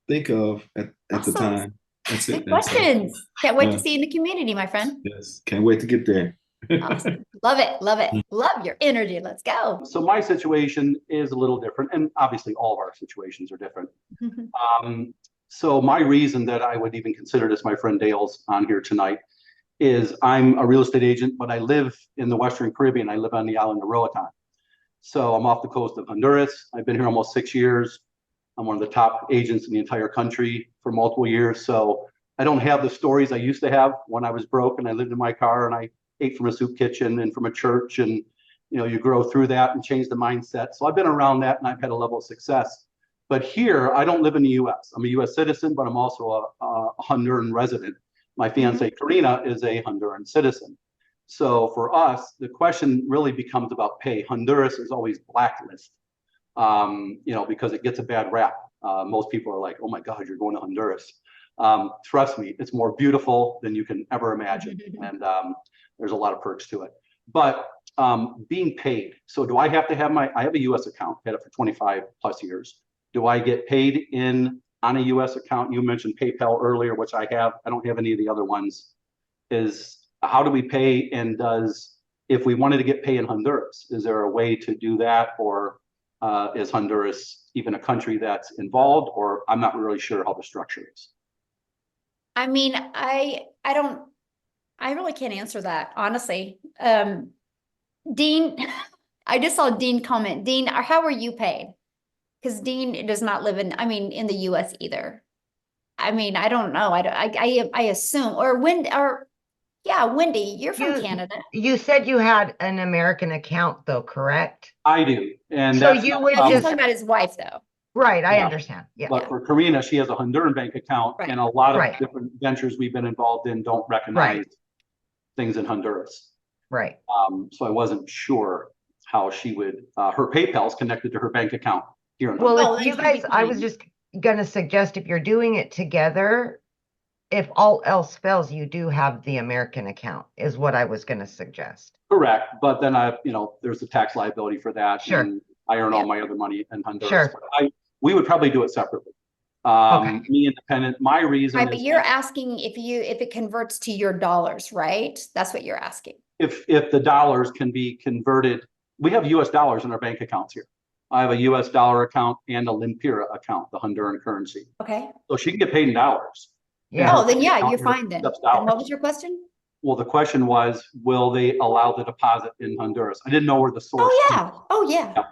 think of at the time. That's it. Good questions. Can't wait to see you in the community, my friend. Yes, can't wait to get there. Awesome. Love it. Love it. Love your energy. Let's go. So my situation is a little different, and obviously all of our situations are different. So my reason that I would even consider this, my friend Dale's on here tonight, is I'm a real estate agent, but I live in the Western Caribbean. I live on the island of Roatan. So I'm off the coast of Honduras. I've been here almost 6 years. I'm one of the top agents in the entire country for multiple years. So I don't have the stories I used to have when I was broke and I lived in my car and I ate from a soup kitchen and from a church, and you grow through that and change the mindset. So I've been around that and I've had a level of success. But here, I don't live in the US. I'm a US citizen, but I'm also a Honduran resident. My fiance Karina is a Honduran citizen. So for us, the question really becomes about pay. Honduras is always blacklisted, because it gets a bad rap. Most people are like, oh my God, you're going to Honduras. Trust me, it's more beautiful than you can ever imagine. And there's a lot of perks to it. But being paid. So do I have to have I have a US account, had it for 25 plus years. Do I get paid on a US account? You mentioned PayPal earlier, which I have. I don't have any of the other ones. How do we pay? And if we wanted to get paid in Honduras, is there a way to do that? Or is Honduras even a country that's involved? Or I'm not really sure how the structure is. I mean, I really can't answer that, honestly. Dean, I just saw Dean comment. Dean, how are you paid? Because Dean does not live in the US either. I mean, I don't know. I assume, Wendy, you're from Canada. You said you had an American account though, correct? I do. And so you would just talking about his wife though. Right, I understand. Yeah. But for Karina, she has a Honduran bank account, and a lot of different ventures we've been involved in don't recognize things in Honduras. Right. So I wasn't sure how she would. Her PayPal is connected to her bank account here in Honduras. Honduras. If you guys, I was just gonna suggest if you're doing it together, if all else fails, you do have the American account, is what I was gonna suggest. Correct, but then there's a tax liability for that. Sure. And I earn all Yeah. my other money in Honduras. Sure. But we would probably do it separately. Okay. Me independent, my reason Right, but is you're that asking if it converts to your dollars, right? That's what you're asking. if the dollars can be converted, we have US dollars in our bank accounts here. I have a US dollar account and a Lempira account, the Honduran currency. Okay. So she can get paid in dollars. Yeah. Oh, then yeah, Account you're here fine then. accepts And what dollars. was your question? Well, the question was, will they allow the deposit in Honduras? I didn't know where the source. Oh, yeah. Oh, yeah. Yeah.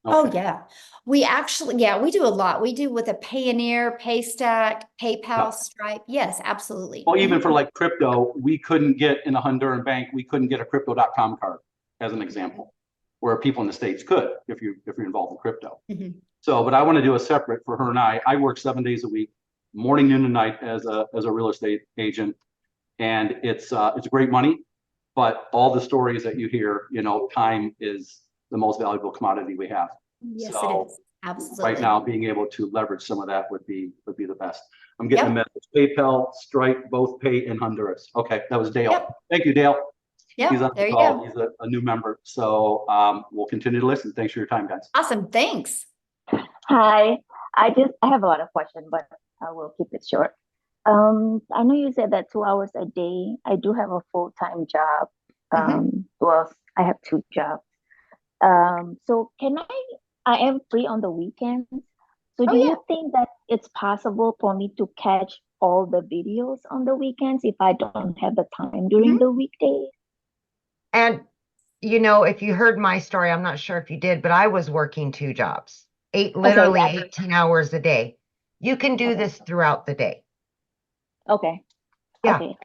Oh, Okay. yeah. We actually, yeah, we do a lot. We do with a Payoneer, Paystack, PayPal, Yeah. Stripe. Yes, absolutely. Well, even for like crypto, we couldn't get in a Honduran bank, we couldn't get a crypto.com card, as an example, where people in the States could, if you're involved in crypto. Mhm. So, but I want to do a separate for her and I work 7 days a week, morning, noon, and night as a real estate agent. And it's great money, but all the stories that you hear, time is the most valuable commodity we have. Yes, So, it is. Absolutely. Right now, being able to leverage some of that would be the best. I'm getting Yep. a message. PayPal, Stripe, both pay in Honduras. Okay, that was Dale. Yep. Thank you, Dale. Yeah, He's on there the you call. go. He's a new member. So we'll continue to listen. Thanks for your time, guys. Awesome. Thanks. Hi, I have a lot of questions, but I will keep it short. I know you said that 2 hours a day. I do have a full-time job. Well, I have 2 jobs. So I am free on the weekends. So do you think that it's possible for me to catch all the videos on the weekends if I don't have the time during the weekdays? And if you heard my story, I'm not sure if you did, but I was working 2 jobs, literally yeah. 18 hours a day. You can do this throughout the day. Okay. Yeah. Okay.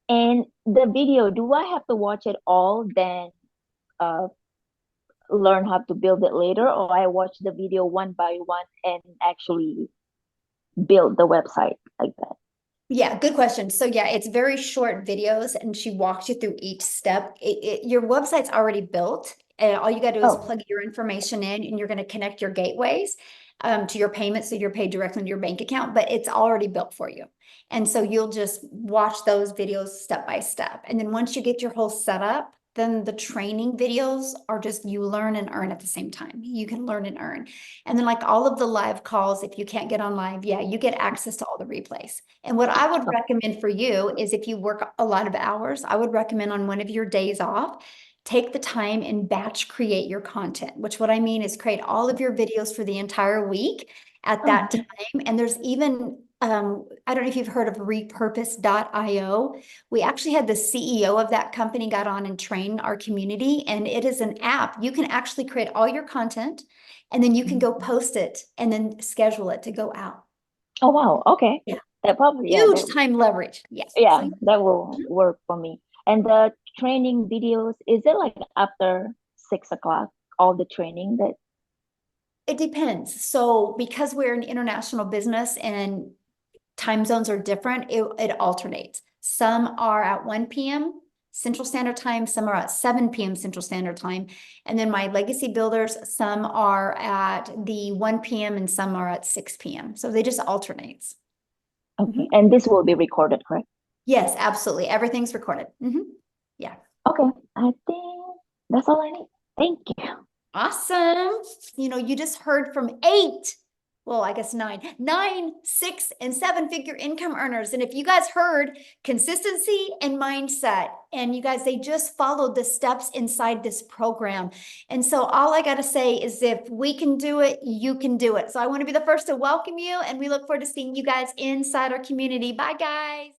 And the video, do I have to watch it all, then learn how to build it later, or I watch the video one by one and actually build the website like that? Yeah, good question. So yeah, it's very short videos and she walks you through each step. Your website's already built. All you got to do is plug your information in and you're going to connect your gateways to your payments. So you're paid directly into your bank account, but it's already built for you. And so you'll just watch those videos step by step. And then once you get your whole setup, then the training videos are just you learn and earn at the same time. You can learn and earn. And then like all of the live calls, if you can't get on live, yeah, you get access to all the replays. And what I would recommend for you is if you work a lot of hours, I would recommend on one of your days off, take the time and batch create your content, which what I mean is create all of your videos for the entire week at that time. And there's even I don't know if you've heard of repurpose.io. We actually had the CEO of that company got on and trained our community, and it is an app. You can actually create all your content and then you can go post it and then schedule it to go out. Oh, wow. Okay. Yeah. That probably, huge time leverage. Yes. Yeah, that will work for me. And the training videos, is it like after 6 o'clock, all the training that? It depends. So because we're an international business and time zones are different, it alternates. Some are at 1 p.m. Central Standard Time, some are at 7 p.m. Central Standard Time. And then my legacy builders, some are at the 1 p.m. and some are at 6 p.m. So they just alternates. Okay. And this will be recorded, correct? Yes, absolutely. Everything's recorded. Yeah. Okay. I think that's all I need. Thank you. Awesome. You just heard from 8, well, I guess 9, 6, and 7-figure income earners. And if you guys heard consistency and mindset, and you guys, they just followed the steps inside this program. And so all I got to say is if we can do it, you can do it. So I want to be the first to welcome you, and we look forward to seeing you guys inside our community. Bye, guys.